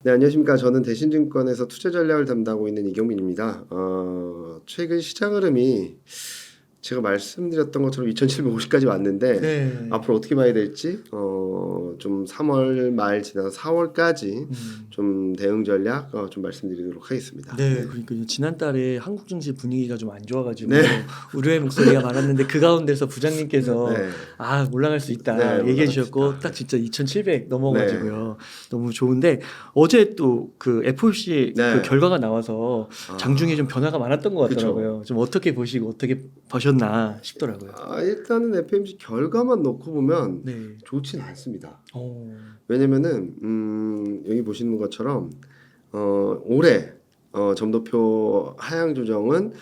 네, 안녕하십니까. 저는 대신증권에서 투자 전략을 담당하고 있는 이경민입니다. 최근 시장 흐름이 제가 말씀드렸던 것처럼 2,750까지 왔는데 네. 앞으로 어떻게 봐야 될지 좀 3월 말 지나서 4월까지 음. 좀 대응 전략 좀 말씀드리도록 하겠습니다. 네. 네. 그러니까 지난달에 한국 증시 분위기가 좀 안 좋아 가지고 네. 우려의 목소리가 많았는데 그 가운데서 부장님께서 네. 올라갈 수 네, 있다 얘기해 주셨고 올라갑시다. 딱 진짜 2,700 넘어 네. 가지고요. 너무 좋은데 어제 또 그 FOMC 그 네. 결과가 나와서 장중에 좀 변화가 많았던 것 그쵸. 같더라고요. 좀 어떻게 보시고 어떻게 보셨나 싶더라고요. 일단은 FMC 결과만 놓고 보면 네. 좋진 않습니다. 어. 왜냐면은 여기 보시는 것처럼 올해 점도표 하향 조정은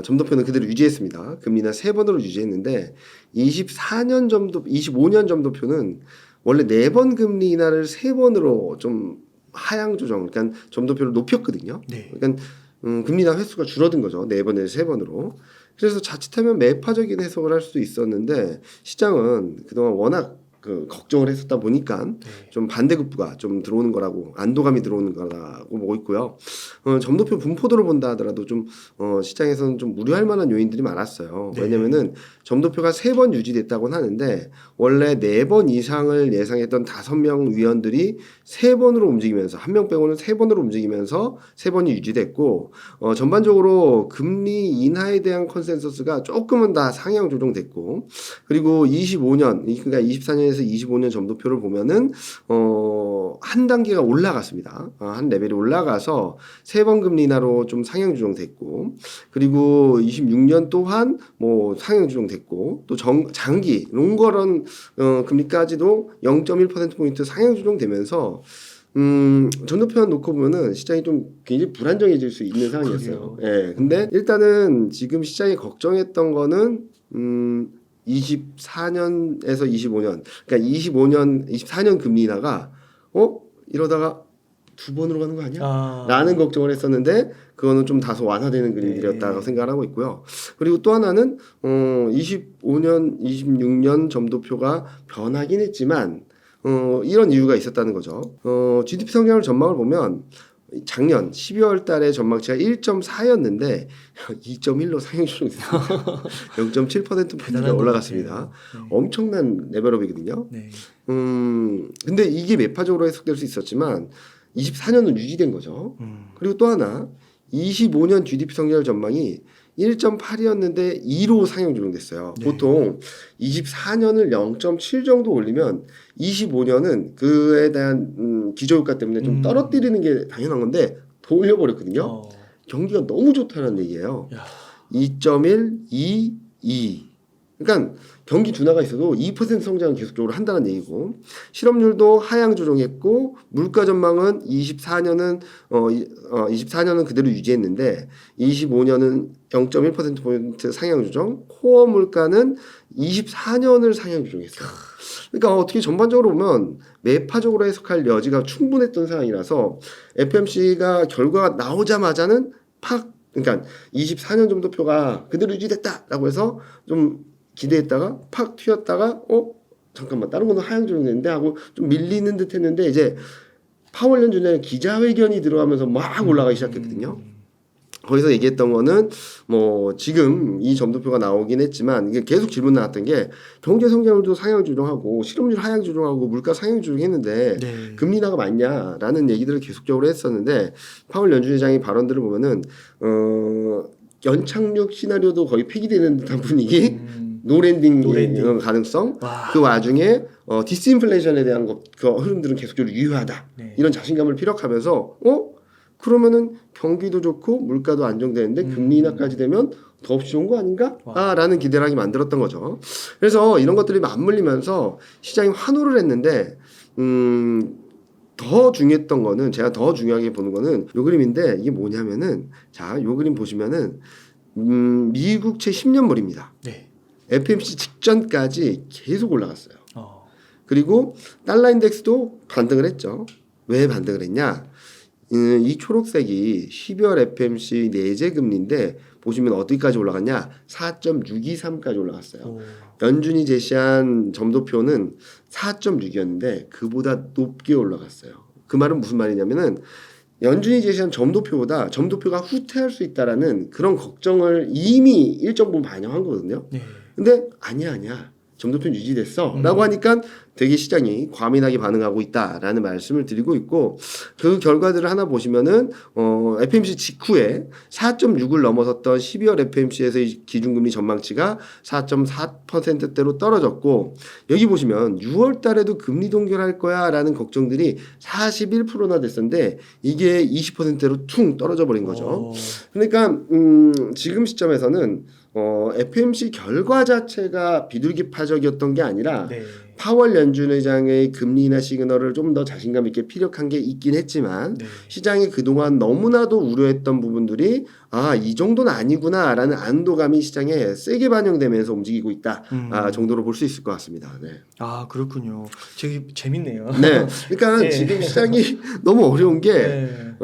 점도표는 그대로 유지했습니다. 금리나 세 번으로 유지했는데 25년 점도표는 원래 4번 금리 인하를 3번으로 좀 하향 조정, 그러니까 점도표를 높였거든요. 네. 그러니까 금리 인하 횟수가 줄어든 거죠. 4번에서 3번으로. 그래서 자칫하면 매파적인 해석을 할 수도 있었는데 시장은 그동안 워낙 걱정을 했었다 보니까 네. 좀 반대급부가 좀 들어오는 거라고 안도감이 들어오는 거라고 보고 있고요. 점도표 분포도를 본다 하더라도 좀 시장에서는 좀 우려할 만한 요인들이 많았어요. 네. 왜냐면은 점도표가 3번 유지됐다고는 하는데 원래 4번 이상을 예상했던 5명 위원들이 3번으로 움직이면서 한 명 빼고는 3번으로 움직이면서 3번이 유지됐고 전반적으로 금리 인하에 대한 컨센서스가 조금은 다 상향 조정됐고 그리고 25년 그러니까 24년에서 25년 점도표를 보면은 한 단계가 올라갔습니다. 한 레벨이 올라가서 3번 금리 인하로 좀 상향 조정됐고 그리고 26년 또한 뭐 상향 조정됐고 또 장기 롱거런 금리까지도 0.1% 포인트 상향 조정되면서 점도표만 놓고 보면은 시장이 좀 굉장히 불안정해질 수 있는 상황이었어요. 예. 근데 일단은 지금 시장이 걱정했던 거는 24년에서 25년, 그러니까 24년 금리 인하가 이러다가 2번으로 가는 거 아니야? 라는 걱정을 했었는데 그거는 좀 다소 완화되는 그림들이었다고 생각을 하고 있고요. 그리고 또 하나는 25년, 26년 점도표가 변하긴 했지만 이런 이유가 있었다는 거죠. GDP 성장을 전망을 보면 작년 12월 달에 전망치가 1.4였는데 2.1로 상향 조정됐습니다. 0.7%포인트가 올라갔습니다. 네. 엄청난 레벨업이거든요. 네. 근데 이게 매파적으로 해석될 수 있었지만 24년은 유지된 거죠. 그리고 또 하나 25년 GDP 성장률 전망이 1.8이었는데 2로 상향 조정됐어요. 네. 보통 24년을 0.7 정도 올리면 25년은 그에 대한 기저효과 때문에 좀 떨어뜨리는 게 당연한 건데 더 올려버렸거든요. 경기가 너무 좋다는 얘기예요. 2.1, 2, 2. 그러니까 경기 둔화가 있어도 2% 성장을 계속적으로 한다는 얘기고 실업률도 하향 조정했고 물가 전망은 24년은 그대로 유지했는데 25년은 0.1% 포인트 상향 조정, 코어 물가는 24년을 상향 조정했어요. 그러니까 어떻게 전반적으로 보면 매파적으로 해석할 여지가 충분했던 상황이라서 FMC가 결과가 나오자마자는 그러니까 24년 점도표가 그대로 유지됐다라고 해서 좀 기대했다가 팍 튀었다가 잠깐만 다른 거는 하향 조정됐는데 하고 좀 밀리는 듯 했는데 이제 파월 연준의 기자회견이 들어가면서 막 올라가기 시작했거든요. 거기서 얘기했던 거는 뭐 지금 이 점도표가 나오긴 했지만 이게 계속 질문 나왔던 게 경제 성장률도 상향 조정하고 실업률 하향 조정하고 물가 상향 조정했는데 네. 금리 인하가 맞냐라는 얘기들을 계속적으로 했었는데 파월 연준 의장의 발언들을 보면은 연착륙 시나리오도 거의 폐기되는 듯한 분위기, 노랜딩 가능성, 그 와중에 디스인플레이션에 대한 그 흐름들은 계속적으로 유효하다. 네. 이런 자신감을 피력하면서 그러면은 경기도 좋고 물가도 안정되는데 금리 인하까지 되면 더없이 좋은 거 아닌가? 라는 기대를 하게 만들었던 거죠. 그래서 이런 것들이 맞물리면서 시장이 환호를 했는데 더 중요했던 거는 제가 더 중요하게 보는 거는 요 그림인데 이게 뭐냐면은 자, 요 그림 보시면은 미국채 10년물입니다. 네. FMC 직전까지 계속 올라갔어요. 그리고 달러 인덱스도 반등을 했죠. 왜 반등을 했냐? 이 초록색이 12월 FMC 내재 금리인데 보시면 어디까지 올라갔냐? 4.623까지 올라갔어요. 연준이 제시한 점도표는 4.6이었는데 그보다 높게 올라갔어요. 그 말은 무슨 말이냐면은 연준이 제시한 점도표보다 점도표가 후퇴할 수 있다라는 그런 걱정을 이미 일정 부분 반영한 거거든요. 네. 근데 아니야. 점도표는 유지됐어. 라고 하니까 되게 시장이 과민하게 반응하고 있다라는 말씀을 드리고 있고 그 결과들을 하나 보시면은 FMC 직후에 4.6을 넘어섰던 12월 FMC에서의 기준금리 전망치가 4.4%대로 떨어졌고 여기 보시면 6월 달에도 금리 동결할 거야 라는 걱정들이 41%나 됐었는데 이게 20%대로 퉁 떨어져 버린 거죠. 그러니까 지금 시점에서는 FMC 결과 자체가 비둘기파적이었던 게 아니라 네. 파월 연준 의장의 금리 인하 시그널을 좀 더 자신감 있게 피력한 게 있긴 했지만 네. 시장이 그동안 너무나도 우려했던 부분들이 이 정도는 아니구나라는 안도감이 시장에 세게 반영되면서 움직이고 있다 정도로 볼 수 있을 것 같습니다. 네. 아 그렇군요. 되게 재밌네요. 네. 그러니까 네. 지금 시장이 너무 어려운 게 네.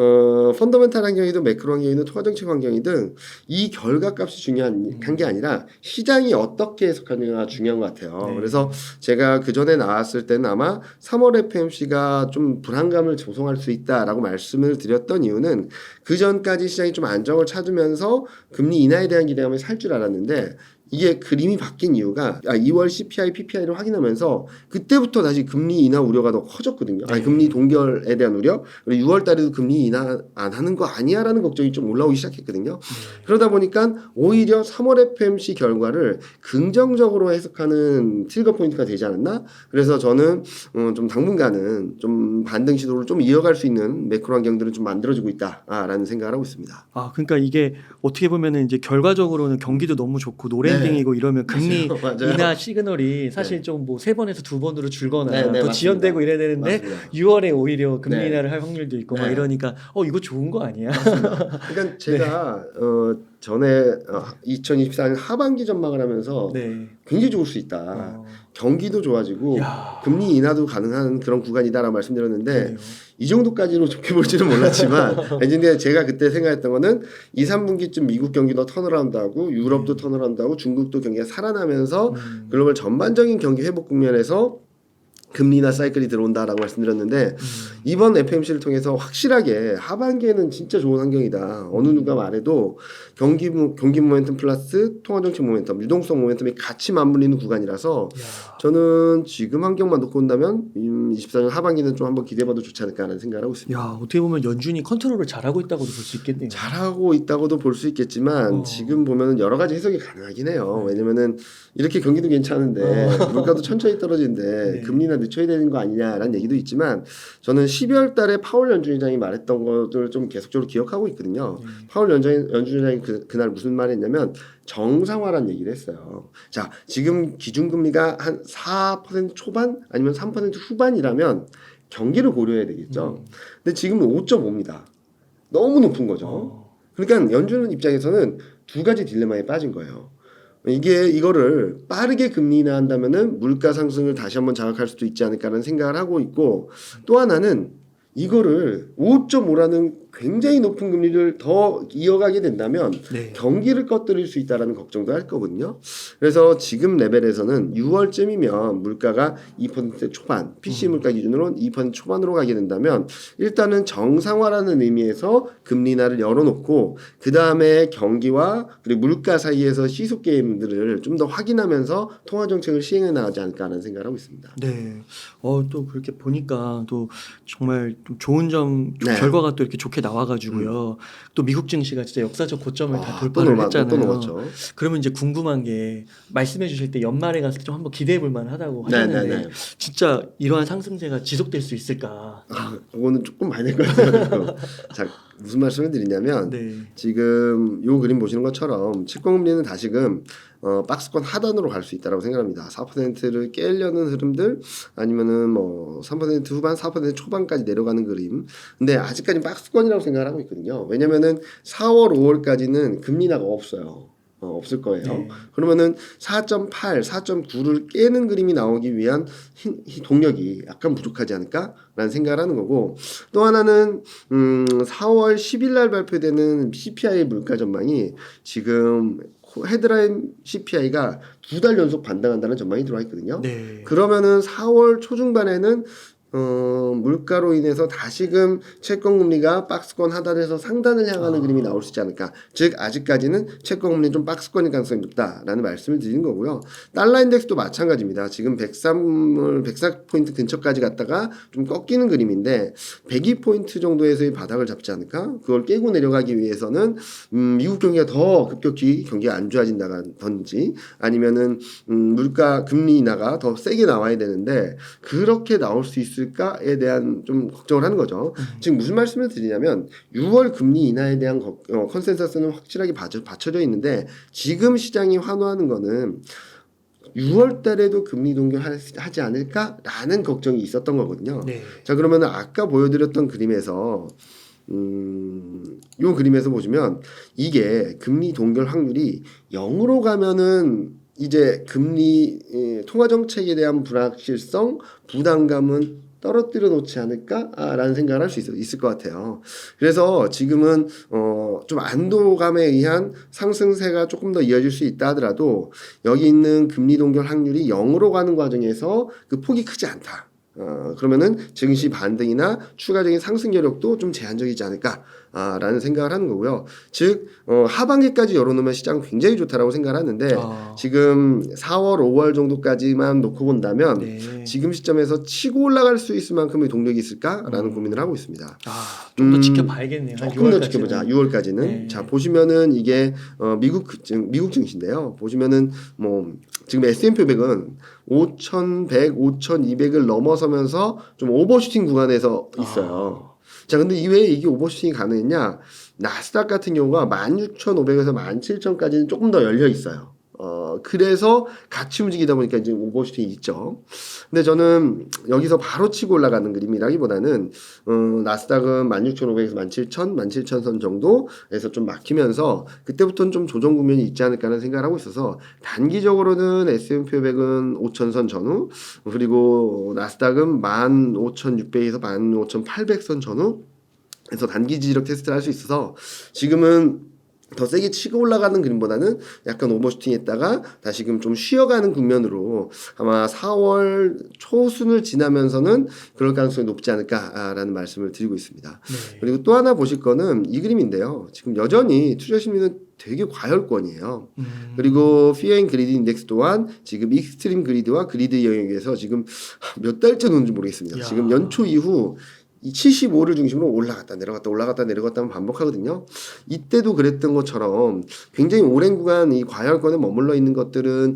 펀더멘탈 환경이든 매크로 환경이든 통화정책 환경이든 이 결과값이 중요한 게 아니라 시장이 어떻게 해석하느냐가 중요한 것 같아요. 네. 그래서 제가 그 전에 나왔을 때는 아마 3월 FMC가 좀 불안감을 조성할 수 있다라고 말씀을 드렸던 이유는 그 전까지 시장이 좀 안정을 찾으면서 금리 인하에 대한 기대감이 살 줄 알았는데 이게 그림이 바뀐 이유가 2월 CPI, PPI를 확인하면서 그때부터 다시 금리 인하 우려가 더 커졌거든요. 네. 금리 동결에 대한 우려. 그리고 6월 달에도 금리 인하 안 하는 거 아니야라는 걱정이 좀 올라오기 시작했거든요. 그러다 보니까 오히려 3월 FMC 결과를 긍정적으로 해석하는 트리거 포인트가 되지 않았나? 그래서 저는 좀 당분간은 좀 반등 시도를 좀 이어갈 수 있는 매크로 환경들을 좀 만들어주고 있다라는 생각을 하고 있습니다. 그러니까 이게 어떻게 보면은 이제 결과적으로는 경기도 너무 좋고 노랜딩이고 이러면 금리 맞아요. 인하 시그널이 사실 좀 뭐 3번에서 2번으로 줄거나 네, 네, 더 맞습니다. 지연되고 이래야 되는데 맞습니다. 6월에 오히려 금리 네. 인하를 할 확률도 있고 막 네. 이러니까 이거 좋은 거 아니야? 그러니까 제가 전에 2024년 하반기 전망을 하면서 네. 굉장히 좋을 수 있다. 어, 경기도 좋아지고 야. 금리 인하도 가능한 그런 구간이다라고 말씀드렸는데 그러네요. 이 정도까지로 좋게 볼지는 몰랐지만 근데 제가 그때 생각했던 거는 2, 3분기쯤 미국 경기도 턴어라운드하고 유럽도 턴어라운드하고 중국도 경기가 살아나면서 글로벌 전반적인 경기 회복 국면에서 금리 인하 사이클이 들어온다라고 말씀드렸는데 이번 FMC를 통해서 확실하게 하반기에는 진짜 좋은 환경이다. 어느 누가 말해도 경기 모멘텀 플러스 통화정책 모멘텀, 유동성 모멘텀이 같이 맞물리는 구간이라서 야. 저는 지금 환경만 놓고 본다면 24년 하반기는 좀 한번 기대해봐도 좋지 않을까라는 생각을 하고 있습니다. 야, 어떻게 보면 연준이 컨트롤을 잘하고 있다고도 볼 수 있겠네요. 잘하고 있다고도 볼 수 있겠지만 지금 보면은 여러 가지 해석이 가능하긴 해요. 왜냐면은 이렇게 경기도 괜찮은데 물가도 천천히 떨어지는데 네. 금리나 늦춰야 되는 거 아니냐라는 얘기도 있지만 저는 12월 달에 파월 연준 의장이 말했던 것들을 좀 계속적으로 기억하고 있거든요. 파월 연준 의장이 그날 무슨 말을 했냐면 정상화라는 얘기를 했어요. 자, 지금 기준금리가 한 4% 초반 아니면 3% 후반이라면 경기를 고려해야 되겠죠. 근데 지금은 5.5입니다. 너무 높은 거죠. 그러니까 연준 입장에서는 두 가지 딜레마에 빠진 거예요. 이거를 빠르게 금리 인하한다면은 물가 상승을 다시 한번 자극할 수도 있지 않을까라는 생각을 하고 있고 또 하나는 이거를 5.5라는 굉장히 높은 금리를 더 이어가게 된다면 네. 경기를 꺼뜨릴 수 있다라는 걱정도 할 거거든요. 그래서 지금 레벨에서는 6월쯤이면 물가가 2% 초반, PC 물가 기준으로 2% 초반으로 가게 된다면 일단은 정상화라는 의미에서 금리 인하를 열어놓고 그 다음에 경기와 그리고 물가 사이에서 시속 게임들을 좀 더 확인하면서 통화 정책을 시행해 나가지 않을까라는 생각을 하고 있습니다. 네. 또 그렇게 보니까 또 정말 좀 좋은 점 네. 결과가 또 이렇게 좋게 나와가지고요. 또 미국 증시가 진짜 역사적 고점을 다 또 돌파를 또 했잖아요. 넘었죠. 그러면 이제 궁금한 게 말씀해 주실 때 연말에 가서 좀 한번 기대해 볼 만하다고 하셨는데 네네네. 진짜 이러한 상승세가 지속될 수 있을까? 그거는 조금 많이 될 것 같아요. 자, 무슨 말씀을 드리냐면 네. 지금 요 그림 보시는 것처럼 채권금리는 다시금 박스권 하단으로 갈 수 있다고 생각합니다. 4%를 깨려는 흐름들 아니면은 뭐 3% 후반, 4% 초반까지 내려가는 그림. 근데 아직까지 박스권이라고 생각을 하고 있거든요. 왜냐면은 4월, 5월까지는 금리 인하가 없어요. 없을 거예요. 네. 그러면은 4.8, 4.9를 깨는 그림이 나오기 위한 동력이 약간 부족하지 않을까라는 생각을 하는 거고 또 하나는 4월 10일 날 발표되는 CPI 물가 전망이 지금 헤드라인 CPI가 2달 연속 반등한다는 전망이 들어와 있거든요. 네. 그러면은 4월 초중반에는 물가로 인해서 다시금 채권 금리가 박스권 하단에서 상단을 향하는 그림이 나올 수 있지 않을까. 즉 아직까지는 채권 금리 좀 박스권일 가능성이 높다라는 말씀을 드리는 거고요. 달러 인덱스도 마찬가지입니다. 지금 104포인트 근처까지 갔다가 좀 꺾이는 그림인데 102포인트 정도에서의 바닥을 잡지 않을까? 그걸 깨고 내려가기 위해서는 미국 경기가 더 급격히 경기가 안 좋아진다든지 아니면은 물가 금리 인하가 더 세게 나와야 되는데 그렇게 나올 수 있을까에 대한 좀 걱정을 하는 거죠. 지금 무슨 말씀을 드리냐면 6월 금리 인하에 대한 컨센서스는 확실하게 받쳐져 있는데 지금 시장이 환호하는 거는 6월 달에도 금리 동결하지 않을까라는 걱정이 있었던 거거든요. 네. 자, 그러면 아까 보여드렸던 그림에서 요 그림에서 보시면 이게 금리 동결 확률이 0으로 가면은 이제 금리 통화 정책에 대한 불확실성, 부담감은 떨어뜨려 놓지 않을까라는 생각을 할 수 있을 것 같아요. 그래서 지금은 좀 안도감에 의한 상승세가 조금 더 이어질 수 있다 하더라도 여기 있는 금리 동결 확률이 0으로 가는 과정에서 그 폭이 크지 않다. 그러면은 증시 반등이나 추가적인 상승 여력도 좀 제한적이지 않을까라는 생각을 하는 거고요. 즉 하반기까지 열어놓으면 시장 굉장히 좋다라고 생각을 하는데 지금 4월, 5월 정도까지만 놓고 본다면 네. 지금 시점에서 치고 올라갈 수 있을 만큼의 동력이 있을까라는 고민을 하고 있습니다. 좀 더 지켜봐야겠네요. 조금 더 지켜보자. 6월까지는. 네. 자, 보시면은 이게 미국 증시인데요. 보시면은 뭐 지금 S&P 500은 5,100, 5,200을 넘어서면서 좀 오버슈팅 구간에서 있어요. 자, 근데 왜 이게 오버슈팅이 가능했냐? 나스닥 같은 경우가 16,500에서 17,000까지는 조금 더 열려 있어요. 그래서 같이 움직이다 보니까 이제 오버슈팅이 있죠. 근데 저는 여기서 바로 치고 올라가는 그림이라기보다는 나스닥은 16,500에서 17,000, 17,000선 정도에서 좀 막히면서 그때부터는 좀 조정 국면이 있지 않을까 하는 생각을 하고 있어서 단기적으로는 S&P 500은 5,000선 전후 그리고 나스닥은 15,600에서 15,800선 전후 그래서 단기 지지력 테스트를 할 수 있어서 지금은 더 세게 치고 올라가는 그림보다는 약간 오버슈팅 했다가 다시금 좀 쉬어가는 국면으로 아마 4월 초순을 지나면서는 그럴 가능성이 높지 않을까라는 말씀을 드리고 있습니다. 네. 그리고 또 하나 보실 거는 이 그림인데요. 지금 여전히 투자 심리는 되게 과열권이에요. 그리고 Fear and Greed 인덱스 또한 지금 익스트림 그리드와 그리드 영역에서 지금 몇 달째 노는지 모르겠습니다. 야. 지금 연초 이후 이 75를 중심으로 올라갔다 내려갔다 올라갔다 내려갔다 하면 반복하거든요. 이때도 그랬던 것처럼 굉장히 오랜 구간 이 과열권에 머물러 있는 것들은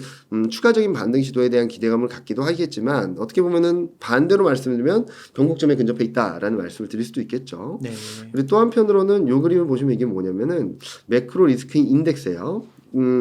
추가적인 반등 시도에 대한 기대감을 갖기도 하겠지만 어떻게 보면은 반대로 말씀드리면 변곡점에 근접해 있다라는 말씀을 드릴 수도 있겠죠. 네. 그리고 또 한편으로는 요 그림을 보시면 이게 뭐냐면은 매크로 리스크 인덱스예요.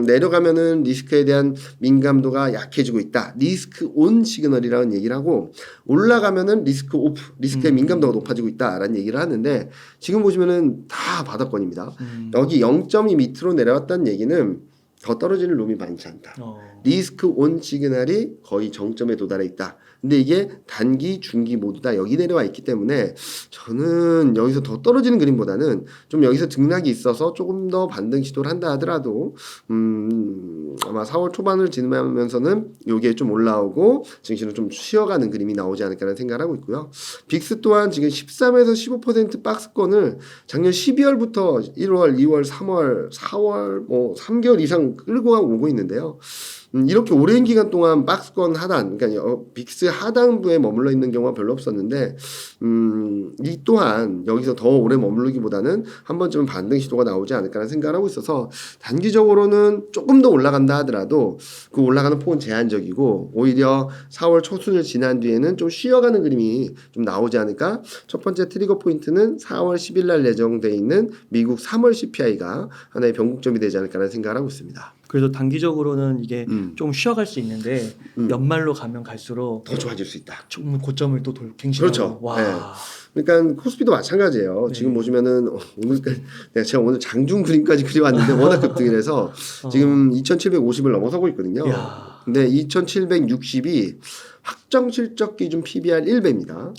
내려가면은 리스크에 대한 민감도가 약해지고 있다. 리스크 온 시그널이라는 얘기를 하고 올라가면은 리스크 오프, 리스크의 민감도가 높아지고 있다라는 얘기를 하는데 지금 보시면은 다 바닥권입니다. 여기 0.2 밑으로 내려왔다는 얘기는 더 떨어지는 룸이 많지 않다. 리스크 온 시그널이 거의 정점에 도달해 있다. 근데 이게 단기, 중기 모두 다 여기 내려와 있기 때문에 저는 여기서 더 떨어지는 그림보다는 좀 여기서 등락이 있어서 조금 더 반등 시도를 한다 하더라도 아마 4월 초반을 지나면서는 요게 좀 올라오고 증시는 좀 쉬어가는 그림이 나오지 않을까라는 생각을 하고 있고요. 빅스 또한 지금 13에서 15% 박스권을 작년 12월부터 1월, 2월, 3월, 4월 뭐 3개월 이상 끌고 오고 있는데요. 이렇게 오랜 기간 동안 박스권 하단, 그러니까 빅스 하단부에 머물러 있는 경우가 별로 없었는데, 이 또한 여기서 더 오래 머무르기보다는 한 번쯤은 반등 시도가 나오지 않을까라는 생각을 하고 있어서 단기적으로는 조금 더 올라간다 하더라도 그 올라가는 폭은 제한적이고 오히려 4월 초순을 지난 뒤에는 좀 쉬어가는 그림이 좀 나오지 않을까. 첫 번째 트리거 포인트는 4월 10일 날 예정돼 있는 미국 3월 CPI가 하나의 변곡점이 되지 않을까라는 생각을 하고 있습니다. 그래서 단기적으로는 이게 좀 쉬어갈 수 있는데 연말로 가면 갈수록 더 좋아질 수 있다. 좀 고점을 또 갱신하고. 그렇죠. 와. 네. 그러니까 코스피도 마찬가지예요. 네. 지금 보시면은 오늘까지 제가 오늘 장중 그림까지 그려왔는데 워낙 급등이라서 지금 2,750을 넘어서고 있거든요. 야. 근데 2,760이 확정 실적 기준 PBR 1배입니다.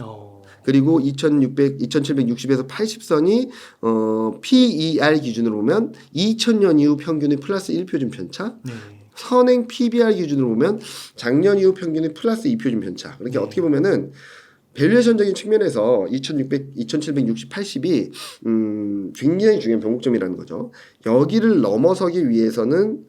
그리고 2,760에서 80선이 PER 기준으로 보면 2000년 이후 평균의 플러스 1표준 편차. 네. 선행 PBR 기준으로 보면 작년 이후 평균의 플러스 2표준 편차. 그러니까 어떻게 보면은 밸류에이션적인 측면에서 2760, 80이 굉장히 중요한 변곡점이라는 거죠. 여기를 넘어서기 위해서는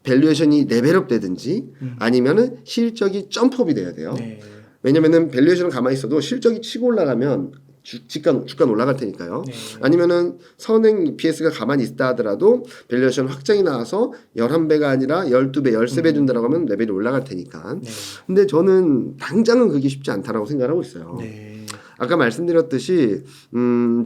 밸류에이션이 레벨업 되든지 아니면은 실적이 점프업이 돼야 돼요. 네. 왜냐면은 밸류에이션은 가만히 있어도 실적이 치고 올라가면 주가 올라갈 테니까요. 네. 아니면은 선행 EPS가 가만히 있다 하더라도 밸류에이션 확장이 나와서 11배가 아니라 12배, 13배 준다라고 하면 레벨이 올라갈 테니까. 네. 근데 저는 당장은 그게 쉽지 않다라고 생각하고 있어요. 네. 아까 말씀드렸듯이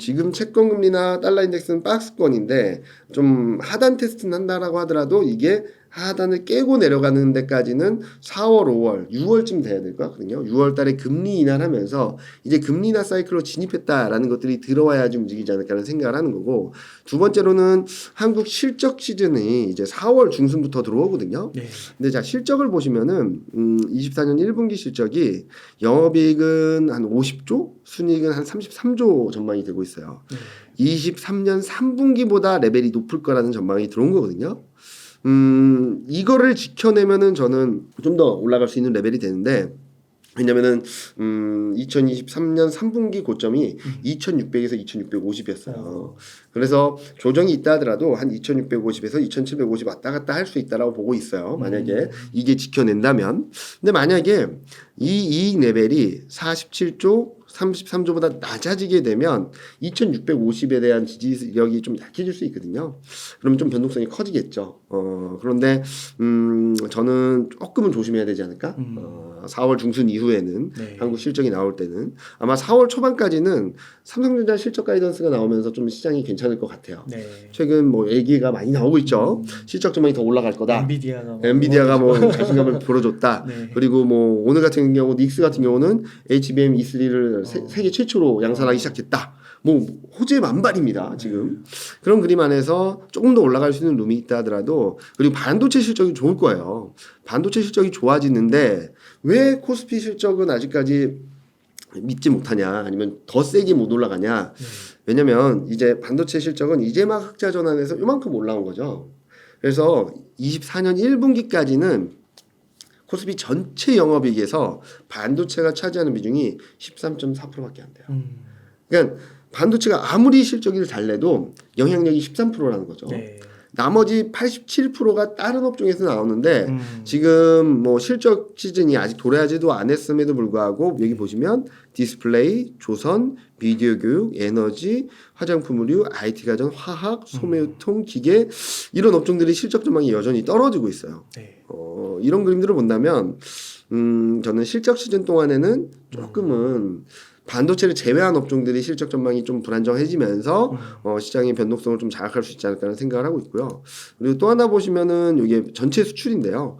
지금 채권 금리나 달러 인덱스는 박스권인데 좀 하단 테스트는 한다라고 하더라도 이게 하단을 깨고 내려가는 데까지는 4월, 5월, 6월쯤 돼야 될 것 같거든요. 6월 달에 금리 인하를 하면서 이제 금리 인하 사이클로 진입했다라는 것들이 들어와야지 움직이지 않을까라는 생각을 하는 거고, 두 번째로는 한국 실적 시즌이 이제 4월 중순부터 들어오거든요. 네. 근데 자, 실적을 보시면은 24년 1분기 실적이 영업이익은 한 50조, 순이익은 한 33조 전망이 되고 있어요. 네. 23년 3분기보다 레벨이 높을 거라는 전망이 들어온 거거든요. 이거를 지켜내면은 저는 좀 더 올라갈 수 있는 레벨이 되는데, 왜냐면은 2023년 3분기 고점이 2600에서 2650이었어요. 그래서 조정이 있다 하더라도 한 2650에서 2750 왔다 갔다 할 수 있다라고 보고 있어요. 만약에 이게 지켜낸다면. 근데 만약에 이 이익 레벨이 47조 33조보다 낮아지게 되면 2650에 대한 지지력이 좀 약해질 수 있거든요. 그러면 좀 변동성이 커지겠죠. 그런데 저는 조금은 조심해야 되지 않을까? 4월 중순 이후에는 네. 한국 실적이 나올 때는 아마 4월 초반까지는 삼성전자 실적 가이던스가 나오면서 좀 시장이 괜찮을 것 같아요. 네. 최근 뭐 얘기가 많이 나오고 있죠. 실적 전망이 더 올라갈 거다. 엔비디아가 뭐 자신감을 불어줬다. 네. 그리고 뭐 오늘 같은 경우 닉스 같은 경우는 HBM E3를 세계 최초로 양산하기 시작했다. 뭐 호재 만발입니다 지금. 그런 그림 안에서 조금 더 올라갈 수 있는 룸이 있다 하더라도, 그리고 반도체 실적이 좋을 거예요. 반도체 실적이 좋아지는데 왜 코스피 실적은 아직까지 믿지 못하냐, 아니면 더 세게 못 올라가냐. 왜냐면 이제 반도체 실적은 이제 막 흑자 전환해서 요만큼 올라온 거죠. 그래서 24년 1분기까지는 코스피 전체 영업이익에서 반도체가 차지하는 비중이 13.4%밖에 안 돼요. 그러니까 반도체가 아무리 실적이 잘 내도 영향력이 13%라는 거죠. 네. 나머지 87%가 다른 업종에서 나오는데 지금 뭐 실적 시즌이 아직 도래하지도 않았음에도 불구하고 여기 보시면 디스플레이, 조선, 비디오 교육, 에너지, 화장품 의류, IT 가전, 화학, 소매유통, 기계, 이런 업종들이 실적 전망이 여전히 떨어지고 있어요. 네. 이런 그림들을 본다면 저는 실적 시즌 동안에는 조금은 반도체를 제외한 업종들이 실적 전망이 좀 불안정해지면서 시장의 변동성을 좀 자극할 수 있지 않을까라는 생각을 하고 있고요. 그리고 또 하나 보시면은 이게 전체 수출인데요.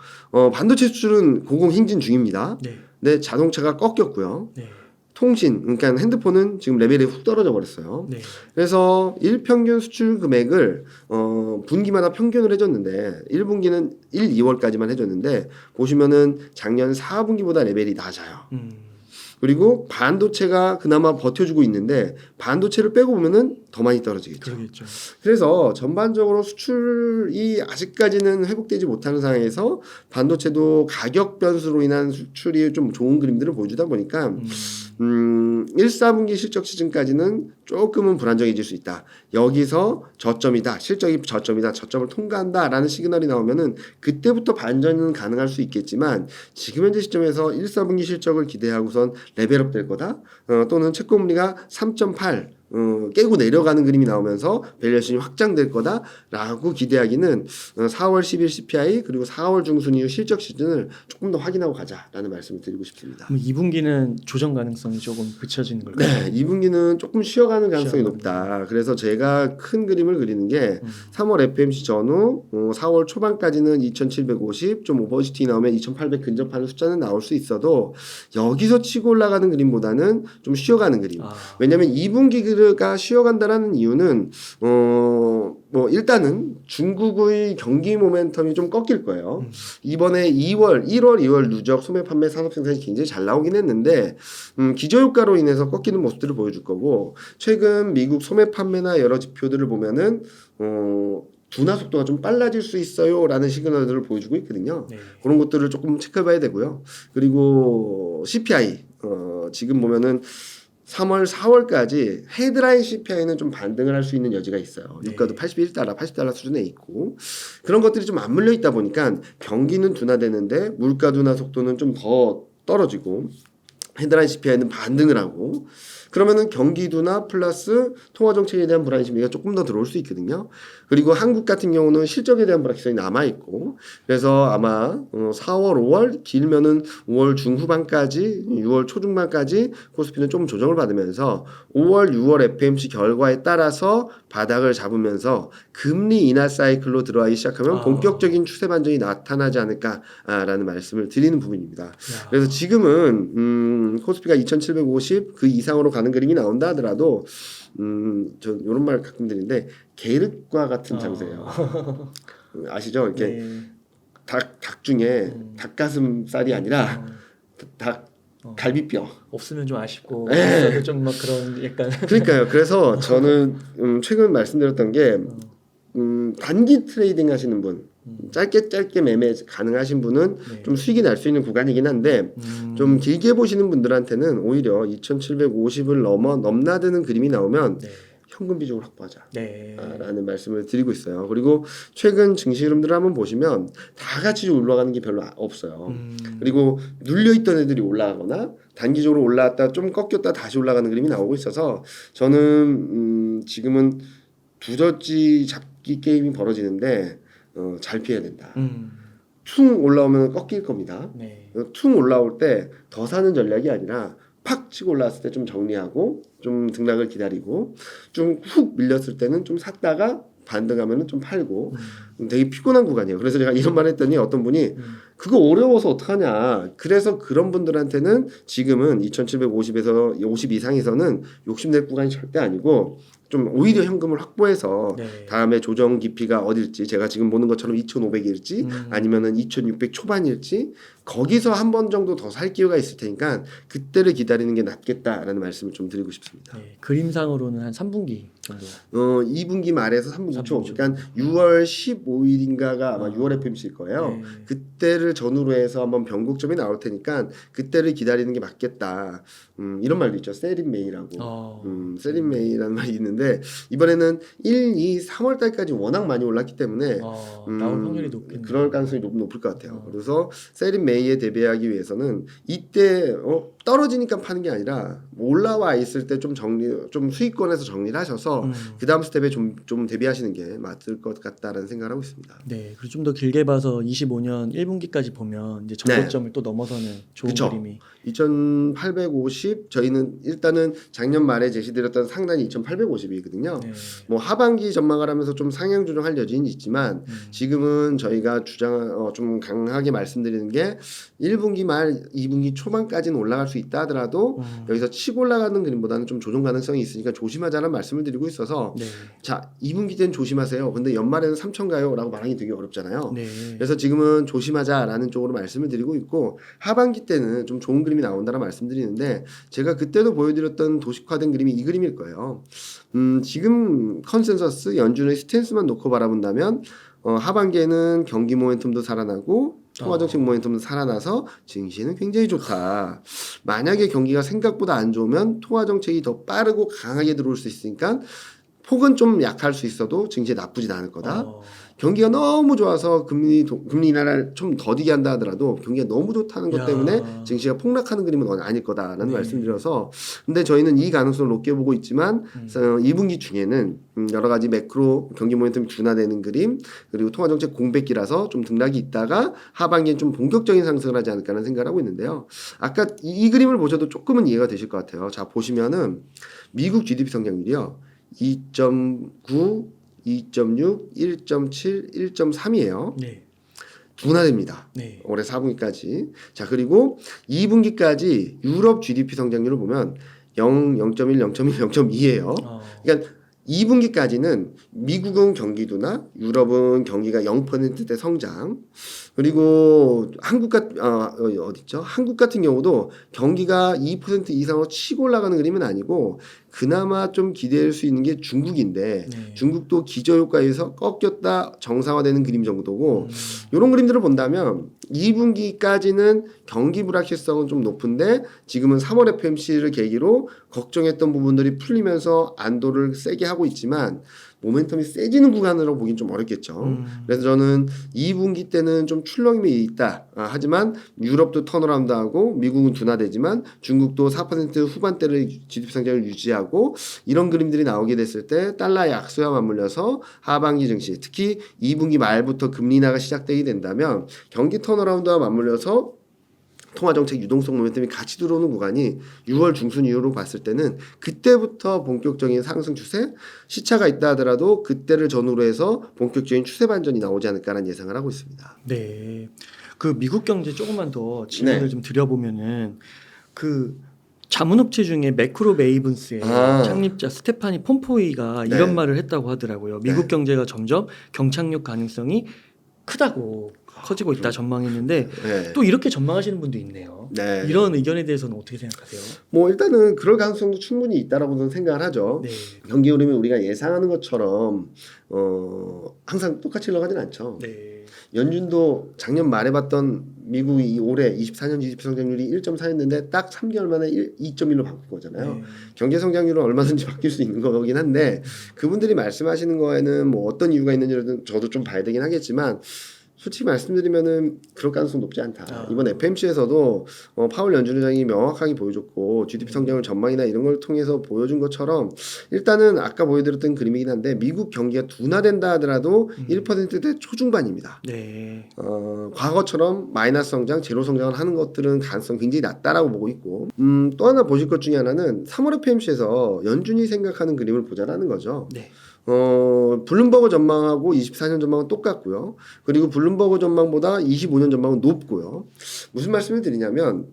반도체 수출은 고공행진 중입니다. 네. 근데 자동차가 꺾였고요. 네. 통신, 그러니까 핸드폰은 지금 레벨이 훅 떨어져 버렸어요. 네. 그래서 일평균 수출 금액을 분기마다 평균을 해줬는데 1분기는 1, 2월까지만 해줬는데 보시면은 작년 4분기보다 레벨이 낮아요. 그리고 반도체가 그나마 버텨주고 있는데 반도체를 빼고 보면은 더 많이 떨어지겠죠. 그러겠죠. 그래서 전반적으로 수출이 아직까지는 회복되지 못하는 상황에서 반도체도 가격 변수로 인한 수출이 좀 좋은 그림들을 보여주다 보니까 1, 4분기 실적 시즌까지는 조금은 불안정해질 수 있다. 여기서 저점이다. 실적이 저점이다. 저점을 통과한다라는 시그널이 나오면은 그때부터 반전은 가능할 수 있겠지만 지금 현재 시점에서 1, 4분기 실적을 기대하고선 레벨업 될 거다. 또는 채권금리가 3.8 깨고 내려가는 그림이 나오면서 밸류에이션이 확장될 거다라고 기대하기는 4월 10일 CPI 그리고 4월 중순 이후 실적 시즌을 조금 더 확인하고 가자라는 말씀을 드리고 싶습니다. 그럼 2분기는 조정 가능성이 조금 그쳐지는 걸까요? 네, 2분기는 조금 쉬어가는 가능성이 높다. 그래서 제가 큰 그림을 그리는 게 3월 FMC 전후 4월 초반까지는 2750, 좀 오버시티 나오면 2800 근접하는 숫자는 나올 수 있어도 여기서 치고 올라가는 그림보다는 좀 쉬어가는 그림. 왜냐하면 2분기가 쉬어간다라는 이유는 뭐 일단은 중국의 경기 모멘텀이 좀 꺾일 거예요. 이번에 1월, 2월 누적 소매 판매 산업 생산이 굉장히 잘 나오긴 했는데 기저효과로 인해서 꺾이는 모습들을 보여줄 거고, 최근 미국 소매 판매나 여러 지표들을 보면은 둔화 속도가 좀 빨라질 수 있어요라는 시그널들을 보여주고 있거든요. 네. 그런 것들을 조금 체크해봐야 되고요. 그리고 CPI 지금 보면은 3월, 4월까지 헤드라인 CPI는 좀 반등을 할 수 있는 여지가 있어요. 유가도 81달러, 80달러 수준에 있고 그런 것들이 좀 안 물려 있다 보니까 경기는 둔화되는데 물가 둔화 속도는 좀 더 떨어지고 헤드라인 CPI는 반등을 하고 그러면은 경기 둔화 플러스 통화 정책에 대한 불안 심리가 조금 더 들어올 수 있거든요. 그리고 한국 같은 경우는 실적에 대한 불확실성이 남아 있고 그래서 아마 4월, 5월 길면은 5월 중후반까지 6월 초중반까지 코스피는 좀 조정을 받으면서 5월, 6월 FMC 결과에 따라서 바닥을 잡으면서 금리 인하 사이클로 들어가기 시작하면 본격적인 추세 반전이 나타나지 않을까라는 말씀을 드리는 부분입니다. 그래서 지금은 코스피가 2,750 그 이상으로 가는 그림이 나온다 하더라도 저 이런 말 가끔 드리는데 계륵과 같은 장세예요. 아시죠? 이렇게 네. 닭 중에 닭가슴살이 아니라 닭 갈비뼈. 없으면 좀 아쉽고 네. 있어도 좀 막 그런 약간 그러니까요. 그래서 저는 최근 말씀드렸던 게 단기 트레이딩 하시는 분, 짧게 매매 가능하신 분은 네. 좀 수익이 날 수 있는 구간이긴 한데 좀 길게 보시는 분들한테는 오히려 2,750을 넘나드는 그림이 나오면 네. 현금 비중을 확보하자. 네. 라는 말씀을 드리고 있어요. 그리고 최근 증시 흐름들을 한번 보시면 다 같이 올라가는 게 별로 없어요. 그리고 눌려있던 애들이 올라가거나 단기적으로 올라왔다 좀 꺾였다 다시 올라가는 그림이 나오고 있어서 저는 지금은 두더지 잡기 게임이 벌어지는데 잘 피해야 된다. 퉁 올라오면 꺾일 겁니다. 네. 퉁 올라올 때 더 사는 전략이 아니라 팍 치고 올라왔을 때 좀 정리하고 좀 등락을 기다리고 좀 훅 밀렸을 때는 좀 샀다가 반등하면은 좀 팔고 되게 피곤한 구간이에요. 그래서 제가 이런 말 했더니 어떤 분이 그거 어려워서 어떡하냐. 그래서 그런 분들한테는 지금은 2,750에서 50 이상에서는 욕심낼 구간이 절대 아니고 좀 오히려 현금을 확보해서 네. 다음에 조정 깊이가 어딜지 제가 지금 보는 것처럼 2,500일지 아니면은 2,600 초반일지 거기서 한 번 정도 더 살 기회가 있을 테니까 그때를 기다리는 게 낫겠다라는 말씀을 좀 드리고 싶습니다. 네. 그림상으로는 한 3분기 정도. 2분기 말에서 3분기 초, 3분기 초. 그러니까 6월 15일인가가 아마 6월 FMC일 거예요. 네. 그때를 전후로 해서 한번 변곡점이 나올 테니까 그때를 기다리는 게 맞겠다. 이런 말도 있죠. 세린메이라고. 세린메이라는 말이 있는데 이번에는 1, 2, 3월 달까지 워낙 많이 올랐기 때문에 나올 확률이 높겠네요. 그럴 가능성이 높을 것 같아요. 그래서 세린메이에 대비하기 위해서는 이때 떨어지니까 파는 게 아니라 올라와 있을 때 좀 수익권에서 정리를 하셔서 그 다음 스텝에 좀 대비하시는 게 맞을 것 같다라는 생각을 하고 있습니다. 네. 그리고 좀 더 길게 봐서 25년 1분기까지 보면 이제 전고점을 또 넘어서는 좋은 그쵸. 그림이. 2,850 저희는 일단은 작년 말에 제시드렸던 상단이 2,850이거든요. 네. 뭐 하반기 전망을 하면서 좀 상향 조정할 여지는 있지만 지금은 저희가 좀 강하게 말씀드리는 게 1분기 말 2분기 초반까지는 올라갈 수 있다 하더라도 여기서 치고 올라가는 그림보다는 좀 조정 가능성이 있으니까 조심하자는 말씀을 드리고 있어서 네. 자 2분기 때는 조심하세요. 근데 연말에는 3천 가요? 라고 말하기 되게 어렵잖아요. 네. 그래서 지금은 조심하자라는 쪽으로 말씀을 드리고 있고 하반기 때는 좀 좋은 그림이 나온다는 말씀드리는데 제가 그때도 보여드렸던 도식화된 그림이 이 그림일 거예요. 지금 컨센서스 연준의 스탠스만 놓고 바라본다면 하반기에는 경기 모멘텀도 살아나고 통화정책 모멘텀도 살아나서 증시는 굉장히 좋다. 만약에 경기가 생각보다 안 좋으면 통화정책이 더 빠르고 강하게 들어올 수 있으니까 폭은 좀 약할 수 있어도 증시에 나쁘진 않을 거다. 경기가 너무 좋아서 금리 인하를 좀 더디게 한다 하더라도 경기가 너무 좋다는 것 때문에 증시가 폭락하는 그림은 아닐 거다라는 말씀드려서 근데 저희는 이 가능성을 높게 보고 있지만 2분기 중에는 여러 가지 매크로 경기 모멘텀이 둔화되는 그림 그리고 통화정책 공백기라서 좀 등락이 있다가 하반기엔 좀 본격적인 상승을 하지 않을까 하는 생각을 하고 있는데요. 아까 이 그림을 보셔도 조금은 이해가 되실 것 같아요. 자 보시면은 미국 GDP 성장률이요. 2.9 2.6, 1.7, 1.3이에요. 네. 둔화됩니다. 네. 올해 4분기까지. 자, 그리고 2분기까지 유럽 GDP 성장률을 보면 0.1, 0.1, 0.2예요. 그러니까 2분기까지는 미국은 경기 둔화, 유럽은 경기가 0%대 성장. 그리고 한국 같은 경우도 경기가 2% 이상으로 치고 올라가는 그림은 아니고 그나마 좀 기대할 수 있는 게 중국인데 네. 중국도 기저효과에서 꺾였다 정상화되는 그림 정도고 음. 이런 그림들을 본다면 2분기까지는 경기 불확실성은 좀 높은데 지금은 3월 FMC를 계기로 걱정했던 부분들이 풀리면서 안도를 세게 하고 있지만 모멘텀이 세지는 구간으로 보긴 좀 어렵겠죠. 그래서 저는 2분기 때는 좀 출렁임이 있다. 하지만 유럽도 턴어라운드하고 미국은 둔화되지만 중국도 4% 후반대를 GDP 성장을 유지하고 이런 그림들이 나오게 됐을 때 달러의 약세와 맞물려서 하반기 증시 특히 2분기 말부터 금리 인하가 시작되게 된다면 경기 턴어라운드와 맞물려서 통화정책 유동성 모멘텀이 같이 들어오는 구간이 6월 중순 이후로 봤을 때는 그때부터 본격적인 상승 추세 시차가 있다 하더라도 그때를 전후로 해서 본격적인 추세 반전이 나오지 않을까라는 예상을 하고 있습니다. 네. 그 미국 경제 조금만 더 질문을 네. 좀 드려보면은 그 자문업체 중에 매크로 메이븐스의 창립자 스테파니 폼포이가 네. 이런 말을 했다고 하더라고요. 미국 네. 경제가 점점 경착륙 가능성이 크다고 커지고 있다 전망했는데 네. 또 이렇게 전망하시는 분도 있네요. 네. 이런 의견에 대해서는 어떻게 생각하세요? 뭐 일단은 그럴 가능성도 충분히 있다라고 저는 생각을 하죠. 네. 경기 흐름이 우리가 예상하는 것처럼 항상 똑같이 흘러가진 않죠. 네. 연준도 작년 말에 봤던 미국이 올해 24년 GDP 성장률이 1.4였는데 딱 3개월 만에 2.1로 바꾼 거잖아요. 네. 경제 성장률은 얼마든지 바뀔 수 있는 거긴 한데 그분들이 말씀하시는 거에는 뭐 어떤 이유가 있는지는 저도 좀 봐야 되긴 하겠지만 솔직히 말씀드리면은 그럴 가능성 높지 않다. 이번 FMC에서도 파월 연준의장이 명확하게 보여줬고 GDP 성장률 전망이나 이런 걸 통해서 보여준 것처럼 일단은 아까 보여드렸던 그림이긴 한데 미국 경기가 둔화된다 하더라도 1%대 초중반입니다. 네. 과거처럼 마이너스 성장, 제로 성장을 하는 것들은 가능성 굉장히 낮다라고 보고 있고 또 하나 보실 것 중에 하나는 3월 FMC에서 연준이 생각하는 그림을 보자라는 거죠. 네. 블룸버그 전망하고 24년 전망은 똑같고요. 그리고 블룸버그 전망보다 25년 전망은 높고요. 무슨 말씀을 드리냐면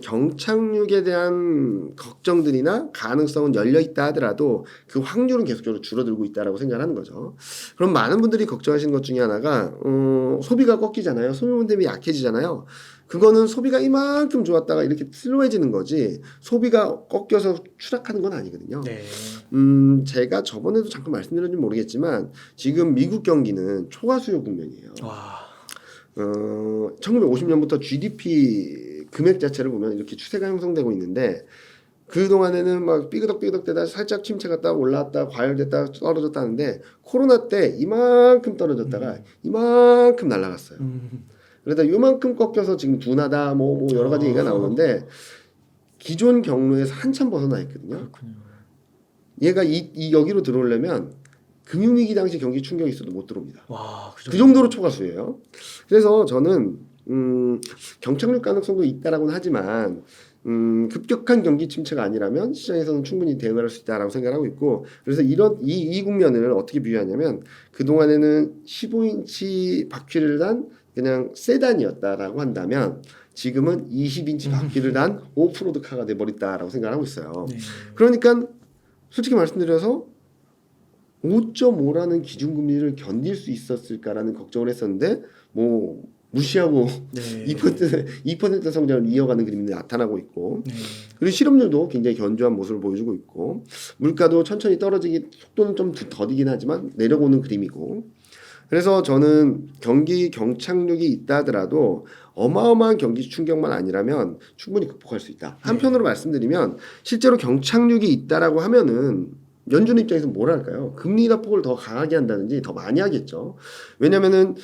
경착륙에 대한 걱정들이나 가능성은 열려 있다 하더라도 그 확률은 계속적으로 줄어들고 있다라고 생각하는 거죠. 그럼 많은 분들이 걱정하시는 것 중에 하나가 소비가 꺾이잖아요. 소비 모멘텀이 약해지잖아요. 그거는 소비가 이만큼 좋았다가 이렇게 슬로해지는 거지 소비가 꺾여서 추락하는 건 아니거든요. 네. 제가 저번에도 잠깐 말씀드렸는지 모르겠지만 지금 미국 경기는 초과 수요 국면이에요. 와. 1950년부터 GDP 금액 자체를 보면 이렇게 추세가 형성되고 있는데 그 동안에는 막 삐그덕삐그덕대다 살짝 침체 갔다 올라왔다 과열됐다 떨어졌다는데 코로나 때 이만큼 떨어졌다가 이만큼 날아갔어요. 그러다 요만큼 꺾여서 지금 둔하다 뭐 여러 가지 얘기가 나오는데 기존 경로에서 한참 벗어나 있거든요. 그렇군요. 얘가 이 여기로 들어오려면 금융위기 당시 경기 충격이 있어도 못 들어옵니다. 와, 그 정도로 초과수예요. 그래서 저는 경착륙 가능성도 있다라고는 하지만 급격한 경기 침체가 아니라면 시장에서는 충분히 대응을 할 수 있다라고 생각하고 있고 그래서 이 국면을 어떻게 비유하냐면 그동안에는 15인치 바퀴를 단 그냥 세단이었다라고 한다면 지금은 20인치 바퀴를 단 오프로드 카가 돼버렸다라고 생각하고 있어요. 네. 그러니까 솔직히 말씀드려서 5.5라는 기준금리를 견딜 수 있었을까라는 걱정을 했었는데 뭐 무시하고 네. 2% 성장을 이어가는 그림이 나타나고 있고 네. 그리고 실업률도 굉장히 견조한 모습을 보여주고 있고 물가도 천천히 떨어지기 속도는 좀 더디긴 하지만 내려오는 그림이고 그래서 저는 경기 경착륙이 있다 하더라도 어마어마한 경기 충격만 아니라면 충분히 극복할 수 있다. 한편으로 말씀드리면 실제로 경착륙이 있다라고 하면은 연준 입장에서 뭘 할까요? 금리 인하 폭을 더 강하게 한다든지 더 많이 하겠죠. 왜냐면은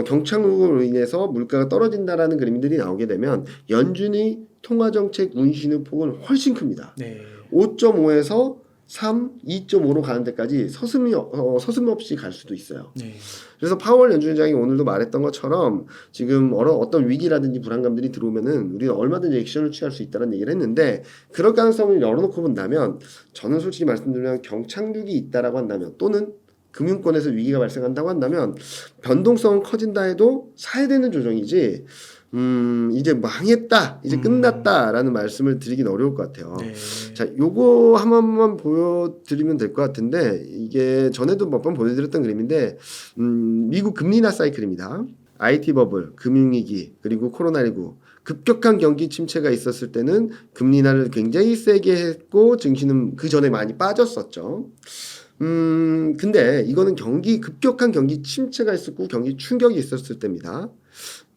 경착륙으로 인해서 물가가 떨어진다라는 그림들이 나오게 되면 연준이 통화정책 운신의 폭은 훨씬 큽니다. 네. 5.5에서 3, 2.5로 가는 데까지 서슴없이 갈 수도 있어요. 네. 그래서 파월 연준의장이 오늘도 말했던 것처럼 지금 어떤 위기라든지 불안감들이 들어오면은 우리는 얼마든지 액션을 취할 수 있다는 얘기를 했는데 그럴 가능성을 열어놓고 본다면 저는 솔직히 말씀드리면 경착륙이 있다라고 한다면 또는 금융권에서 위기가 발생한다고 한다면 변동성은 커진다 해도 사야 되는 조정이지 이제 망했다 이제 끝났다라는 말씀을 드리긴 어려울 것 같아요. 네. 자, 요거 한 번만 보여드리면 될 것 같은데 이게 전에도 몇 번 보여드렸던 그림인데 미국 금리 인하 사이클입니다. IT 버블, 금융위기, 그리고 코로나19 급격한 경기 침체가 있었을 때는 금리 인하를 굉장히 세게 했고 증시는 그 전에 많이 빠졌었죠. 근데 이거는 급격한 경기 침체가 있었고 경기 충격이 있었을 때입니다.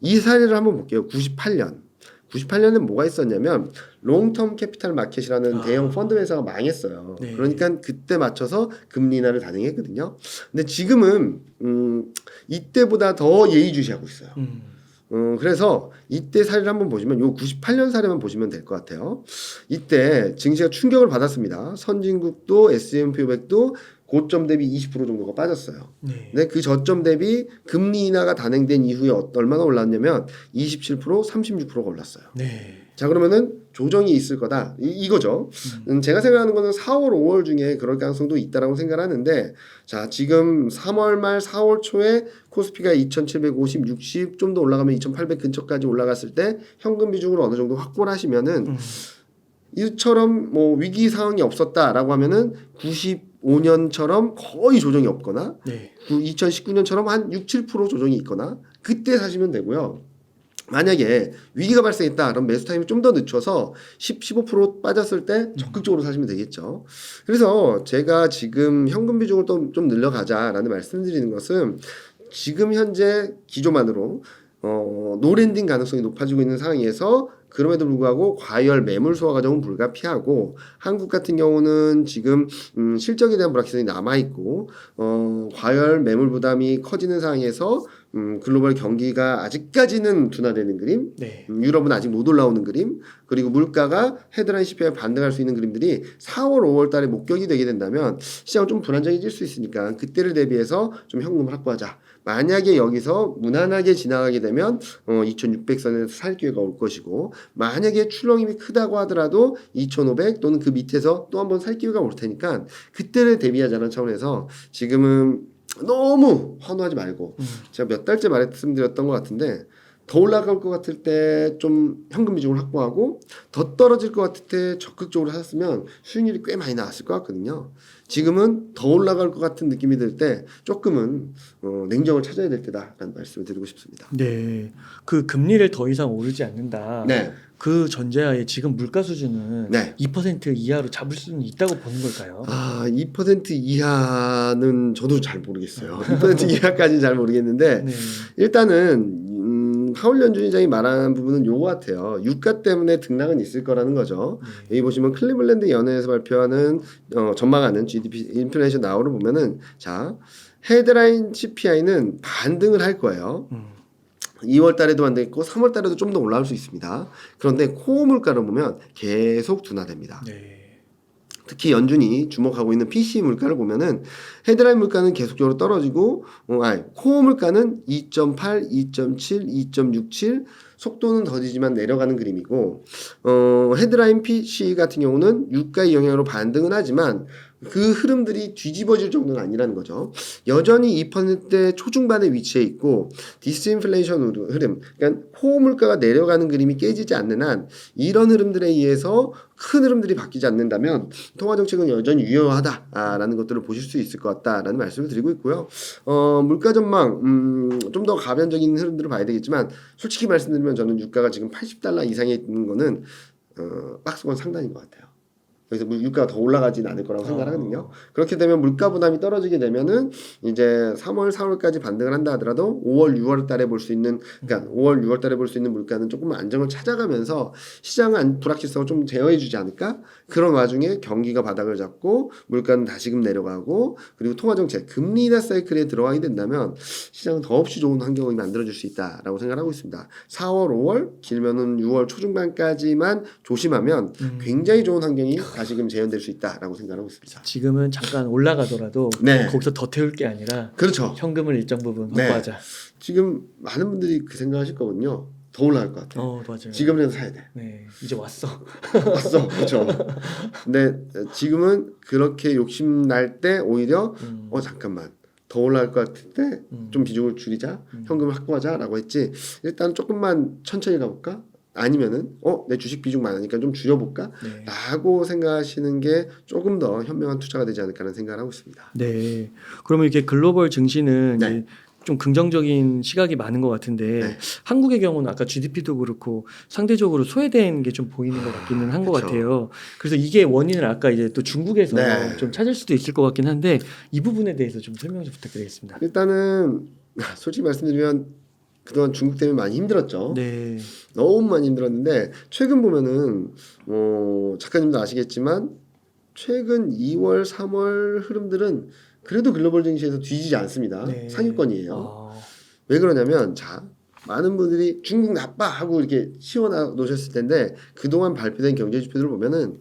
이 사례를 한번 볼게요. 98년에 뭐가 있었냐면 롱텀 캐피탈 마켓이라는 대형 펀드 회사가 망했어요. 네. 그러니까 그때 맞춰서 금리 인하를 단행했거든요. 근데 지금은 이때보다 더 예의주시하고 있어요. 그래서 이때 사례를 한번 보시면 요 98년 사례만 보시면 될 것 같아요. 이때 증시가 충격을 받았습니다. 선진국도 S&P 500도 고점 대비 20% 정도가 빠졌어요. 네. 근데 그 저점 대비 금리 인하가 단행된 이후에 얼마나 올랐냐면 27%, 36%가 올랐어요. 네. 자, 그러면은 조정이 있을 거다. 이거죠. 제가 생각하는 거는 4월, 5월 중에 그럴 가능성도 있다라고 생각을 하는데, 자, 지금 3월 말 4월 초에 코스피가 2,750, 60 좀 더 올라가면 2,800 근처까지 올라갔을 때 현금 비중을 어느 정도 확보를 하시면은 이처럼 뭐 위기 상황이 없었다라고 하면은 95년처럼 거의 조정이 없거나 네. 2019년처럼 한 6, 7% 조정이 있거나 그때 사시면 되고요. 만약에 위기가 발생했다 그럼 매수 타임이 좀 더 늦춰서 10, 15% 빠졌을 때 적극적으로 사시면 되겠죠. 그래서 제가 지금 현금 비중을 또 좀 늘려가자라는 말씀드리는 것은 지금 현재 기조만으로 노랜딩 가능성이 높아지고 있는 상황에서 그럼에도 불구하고 과열 매물 소화 과정은 불가피하고 한국 같은 경우는 지금 실적에 대한 불확실성이 남아있고 과열 매물 부담이 커지는 상황에서 글로벌 경기가 아직까지는 둔화되는 그림, 네. 유럽은 아직 못 올라오는 그림, 그리고 물가가 헤드라인 CPI에 반등할 수 있는 그림들이 4월, 5월 달에 목격이 되게 된다면 시장은 좀 불안정해질 수 있으니까 그때를 대비해서 좀 현금을 확보하자. 만약에 여기서 무난하게 지나가게 되면 2600선에서 살 기회가 올 것이고 만약에 출렁임이 크다고 하더라도 2500 또는 그 밑에서 또 한번 살 기회가 올 테니까 그때를 대비하자는 차원에서 지금은 너무 환호하지 말고 제가 몇 달째 말씀드렸던 것 같은데 더 올라갈 것 같을 때 좀 현금 비중을 확보하고 더 떨어질 것 같을 때 적극적으로 샀으면 수익률이 꽤 많이 나왔을 것 같거든요. 지금은 더 올라갈 것 같은 느낌이 들 때 조금은 냉정을 찾아야 될 때다라는 말씀을 드리고 싶습니다. 네. 그 금리를 더 이상 오르지 않는다. 네. 그 전제하에 지금 물가 수준은 네. 2% 이하로 잡을 수는 있다고 보는 걸까요? 2% 이하는 저도 잘 모르겠어요. 2% 이하까지는 잘 모르겠는데 네. 일단은 파월 연준의장이 말하는 부분은 요거 같아요. 유가 때문에 등락은 있을 거라는 거죠. 여기 보시면 클리블랜드 연회에서 발표하는 전망하는 GDP 인플레이션 나우를 보면은 자 헤드라인 CPI는 반등을 할 거예요. 2월 달에도 반등했고 3월 달에도 좀 더 올라올 수 있습니다. 그런데 코어 물가를 보면 계속 둔화됩니다. 네. 특히 연준이 주목하고 있는 PC 물가를 보면은 헤드라인 물가는 계속적으로 떨어지고 코어 물가는 2.8, 2.7, 2.67 속도는 더디지만 내려가는 그림이고 헤드라인 PC 같은 경우는 유가의 영향으로 반등은 하지만 그 흐름들이 뒤집어질 정도는 아니라는 거죠. 여전히 2%대 초중반에 위치해 있고 디스인플레이션 흐름, 그러니까 코어 물가가 내려가는 그림이 깨지지 않는 한 이런 흐름들에 의해서 큰 흐름들이 바뀌지 않는다면 통화 정책은 여전히 유효하다라는 것들을 보실 수 있을 것 같다라는 말씀을 드리고 있고요. 물가 전망 좀 더 가변적인 흐름들을 봐야 되겠지만 솔직히 말씀드리면 저는 유가가 지금 $80 이상에 있는 거는 박스권 상단인 것 같아요. 그래서 유가가 더 올라가지는 않을 거라고 생각하거든요. 그렇게 되면 물가 부담이 떨어지게 되면은 이제 3월, 4월까지 반등을 한다 하더라도 5월, 6월 달에 볼 수 있는 그러니까 5월, 6월 달에 볼 수 있는 물가는 조금 안정을 찾아가면서 시장은 불확실성을 좀 제어해주지 않을까? 그런 와중에 경기가 바닥을 잡고 물가는 다시금 내려가고 그리고 통화정책, 금리 인하 사이클에 들어가게 된다면 시장은 더없이 좋은 환경이 만들어질 수 있다라고 생각하고 있습니다. 4월, 5월, 길면은 6월 초중반까지만 조심하면 굉장히 좋은 환경이 다시금 재현될 수 있다라고 생각하고 있습니다. 지금은 잠깐 올라가더라도 네. 거기서 더 태울 게 아니라 그렇죠. 현금을 일정 부분 네. 확보하자. 지금 많은 분들이 그 생각하실 거거든요. 더 올라갈 것 같아요. 맞아요. 지금이라도 사야 돼. 네, 이제 왔어. 왔어, 그렇죠. 근데 지금은 그렇게 욕심 날 때 오히려 잠깐만 더 올라갈 것 같을 때 좀 비중을 줄이자, 현금을 확보하자라고 했지. 일단 조금만 천천히 가볼까? 아니면은 내 주식 비중 많으니까 좀 줄여볼까? 네. 라고 생각하시는 게 조금 더 현명한 투자가 되지 않을까라는 생각을 하고 있습니다. 네. 그러면 이게 글로벌 증시는 네. 이제 좀 긍정적인 시각이 많은 것 같은데 네. 한국의 경우는 아까 GDP도 그렇고 상대적으로 소외된 게 좀 보이는 것 같기는 한 것 그쵸. 같아요. 그래서 이게 원인을 아까 이제 또 중국에서 네. 좀 찾을 수도 있을 것 같긴 한데 이 부분에 대해서 좀 설명 좀 부탁드리겠습니다. 일단은 솔직히 말씀드리면 그동안 중국 때문에 많이 힘들었죠. 네. 너무 많이 힘들었는데 최근 보면은 작가님도 아시겠지만 최근 2월, 3월 흐름들은 그래도 글로벌 증시에서 뒤지지 않습니다. 네. 상위권이에요. 아, 왜 그러냐면 자 많은 분들이 중국 나빠 하고 이렇게 치워놔 놓으셨을 텐데 그동안 발표된 경제 지표들을 보면은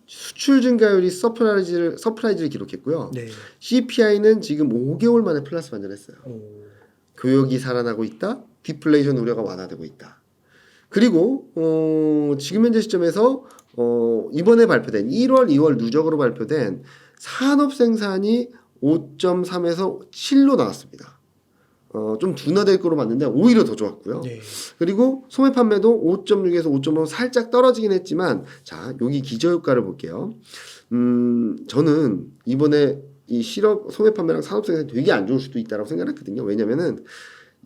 수출 증가율이 서프라이즈를 기록했고요. 네. CPI는 지금 5개월 만에 플러스 반전했어요. 오. 교역이 살아나고 있다. 디플레이션 우려가 완화되고 있다. 그리고 지금 현재 시점에서 이번에 발표된 1월, 2월 누적으로 발표된 산업 생산이 5.3에서 7로 나왔습니다. 좀 둔화될 거로 봤는데 오히려 더 좋았고요. 네. 그리고 소매 판매도 5.6에서 5.5 살짝 떨어지긴 했지만 자 여기 기저효과를 볼게요. 저는 이번에 이 실업 소매 판매랑 산업 생산이 되게 안 좋을 수도 있다고 생각했거든요. 왜냐면은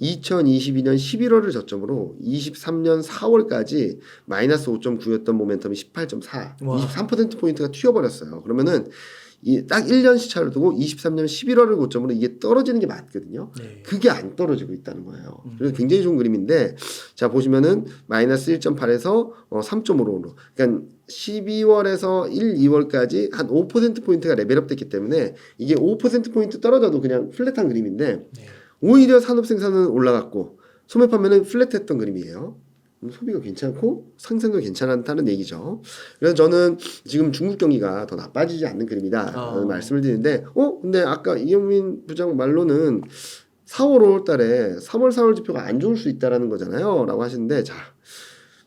2022년 11월을 저점으로 23년 4월까지 마이너스 5.9였던 모멘텀이 18.4, 와. 23%포인트가 튀어버렸어요. 그러면은 이 딱 1년 시차를 두고 23년 11월을 고점으로 이게 떨어지는 게 맞거든요. 네. 그게 안 떨어지고 있다는 거예요. 그래서 굉장히 좋은 그림인데 자 보시면은 마이너스 1.8에서 3.5로 그러니까 12월에서 1, 2월까지 한 5%포인트가 레벨업 됐기 때문에 이게 5%포인트 떨어져도 그냥 플랫한 그림인데 네. 오히려 산업 생산은 올라갔고 소매 판매는 플랫했던 그림이에요. 소비가 괜찮고 상생도 괜찮다는 얘기죠. 그래서 저는 지금 중국 경기가 더 나빠지지 않는 그림이다 말씀을 드리는데 근데 아까 이영민 부장 말로는 4월 5월 달에 3월 4월 지표가 안 좋을 수 있다라는 거잖아요 라고 하시는데 자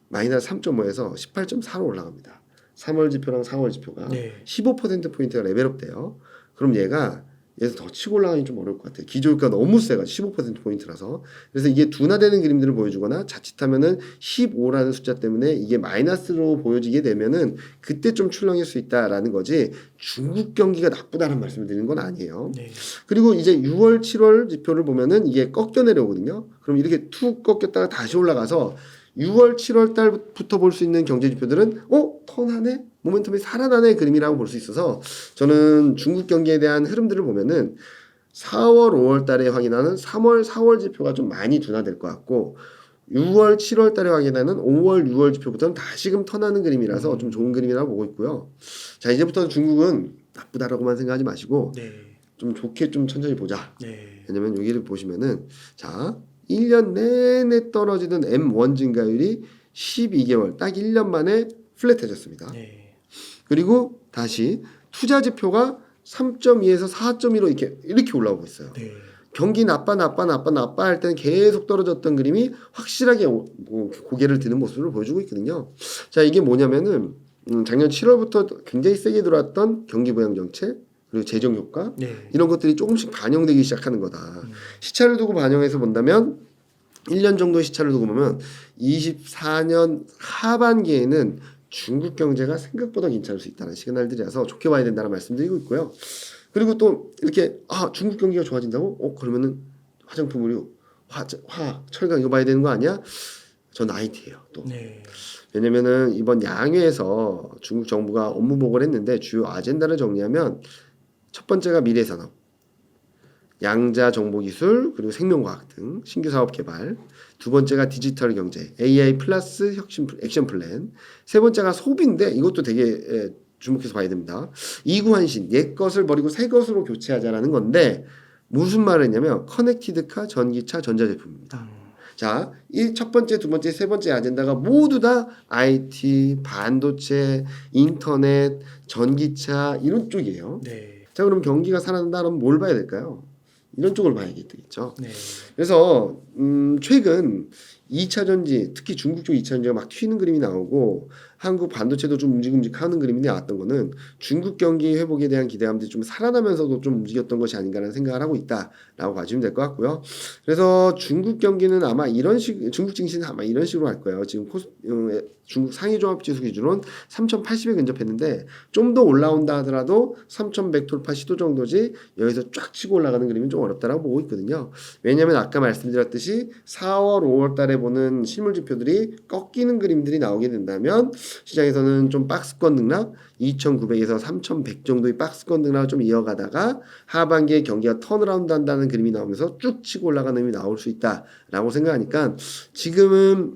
마이너스 3.5에서 18.4로 올라갑니다. 3월 지표랑 4월 지표가 네. 15%포인트가 레벨업 돼요. 그럼 얘가 얘에서 더 치고 올라가기 좀 어려울 것 같아요. 기저효과가 너무 세가지고 15%포인트라서. 그래서 이게 둔화되는 그림들을 보여주거나 자칫하면은 15라는 숫자 때문에 이게 마이너스로 보여지게 되면은 그때 좀 출렁일 수 있다라는 거지 중국 경기가 나쁘다는 말씀을 드리는 건 아니에요. 네. 그리고 이제 6월, 7월 지표를 보면은 이게 꺾여 내려오거든요. 그럼 이렇게 툭 꺾였다가 다시 올라가서 6월, 7월 달부터 볼 수 있는 경제 지표들은 턴하네? 모멘텀이 살아나네 그림이라고 볼 수 있어서 저는 중국 경기에 대한 흐름들을 보면은 4월, 5월 달에 확인하는 3월, 4월 지표가 좀 많이 둔화될 것 같고 6월, 7월 달에 확인하는 5월, 6월 지표부터는 다시금 턴하는 그림이라서 좀 좋은 그림이라고 보고 있고요. 자 이제부터 중국은 나쁘다라고만 생각하지 마시고 네. 좀 좋게 좀 천천히 보자. 네. 왜냐면 여기를 보시면은 자 1년 내내 떨어지던 M1 증가율이 12개월 딱 1년 만에 플랫해졌습니다. 네. 그리고 다시 투자 지표가 3.2에서 4.2로 이렇게 올라오고 있어요. 네. 경기 나빠 할 때는 계속 떨어졌던 그림이 확실하게 고개를 드는 모습을 보여주고 있거든요. 자 이게 뭐냐면은 작년 7월부터 굉장히 세게 들어왔던 경기 부양 정책 그리고 재정 효과 네. 이런 것들이 조금씩 반영되기 시작하는 거다. 시차를 두고 반영해서 본다면 1년 정도 시차를 두고 보면 24년 하반기에는 중국 경제가 생각보다 괜찮을 수 있다는 시그널들이라서 좋게 봐야 된다는 말씀드리고 있고요. 그리고 또 이렇게 중국 경기가 좋아진다고? 그러면은 화장품 의류, 철강 이거 봐야 되는 거 아니야? 전 IT예요. 또. 네. 왜냐면은 이번 양회에서 중국 정부가 업무 보고를 했는데 주요 아젠다를 정리하면 첫 번째가 미래산업, 양자 정보기술 그리고 생명과학 등 신규 사업 개발, 두 번째가 디지털 경제, AI 플러스 액션 플랜, 세 번째가 소비인데 이것도 되게 주목해서 봐야 됩니다. 이구환신, 옛 것을 버리고 새 것으로 교체하자라는 건데 무슨 말을 했냐면 커넥티드카, 전기차, 전자제품입니다. 자, 이 첫 번째, 두 번째, 세 번째 아젠다가 모두 다 IT, 반도체, 인터넷, 전기차 이런 쪽이에요. 네. 자, 그럼 경기가 살아난다 그러면 뭘 봐야 될까요? 이런 쪽을 봐야겠죠. 네. 그래서 최근 2차 전지, 특히 중국 쪽 2차 전지가 막 튀는 그림이 나오고 한국 반도체도 좀 움직임직하는 그림이 나왔던 거는 중국 경기 회복에 대한 기대감들이 좀 살아나면서도 좀 움직였던 것이 아닌가라는 생각을 하고 있다라고 봐주면 될 것 같고요. 그래서 중국 경기는 아마 중국 증시는 아마 이런 식으로 할 거예요. 지금 중국 상위 종합지수 기준으로는 3,080에 근접했는데 좀 더 올라온다 하더라도 3,100 돌파 시도 정도지 여기서 쫙 치고 올라가는 그림은 좀 어렵다라고 보고 있거든요. 왜냐하면 아까 말씀드렸듯이 4월, 5월 달에 보는 실물 지표들이 꺾이는 그림들이 나오게 된다면 시장에서는 좀 박스권 등락 2,900에서 3,100 정도의 박스권 등락을 좀 이어가다가 하반기에 경기가 턴어라운드 한다는 그림이 나오면서 쭉 치고 올라가는 그림이 나올 수 있다라고 생각하니까 지금은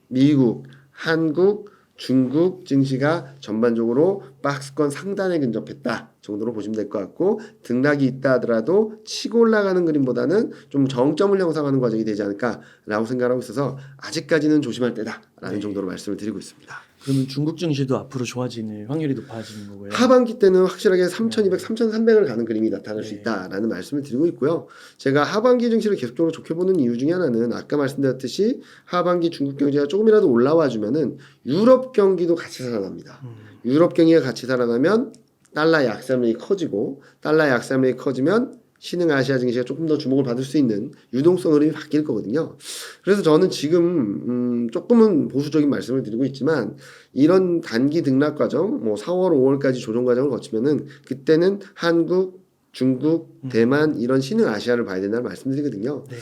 미국, 한국, 중국 증시가 전반적으로 박스권 상단에 근접했다 정도로 보시면 될 것 같고 등락이 있다 하더라도 치고 올라가는 그림보다는 좀 정점을 형성하는 과정이 되지 않을까라고 생각하고 있어서 아직까지는 조심할 때다라는 정도로 말씀을 드리고 있습니다. 그러면 중국 증시도 앞으로 좋아지는 확률이 높아지는 거고요. 하반기 때는 확실하게 3,200, 3,300을 가는 그림이 나타날 수 있다라는 말씀을 드리고 있고요. 제가 하반기 증시를 계속적으로 좋게 보는 이유 중에 하나는 아까 말씀드렸듯이 하반기 중국 경제가 조금이라도 올라와 주면은 유럽 경기도 같이 살아납니다. 유럽 경기가 같이 살아나면 달러 약세력이 커지고 달러 약세력이 커지면 신흥아시아 증시가 조금 더 주목을 받을 수 있는 유동성 흐름이 바뀔 거거든요. 그래서 저는 지금 조금은 보수적인 말씀을 드리고 있지만 이런 단기 등락 과정, 뭐 4월, 5월까지 조정 과정을 거치면은 그때는 한국, 중국, 대만 이런 신흥아시아를 봐야 된다는 말씀드리거든요. 네.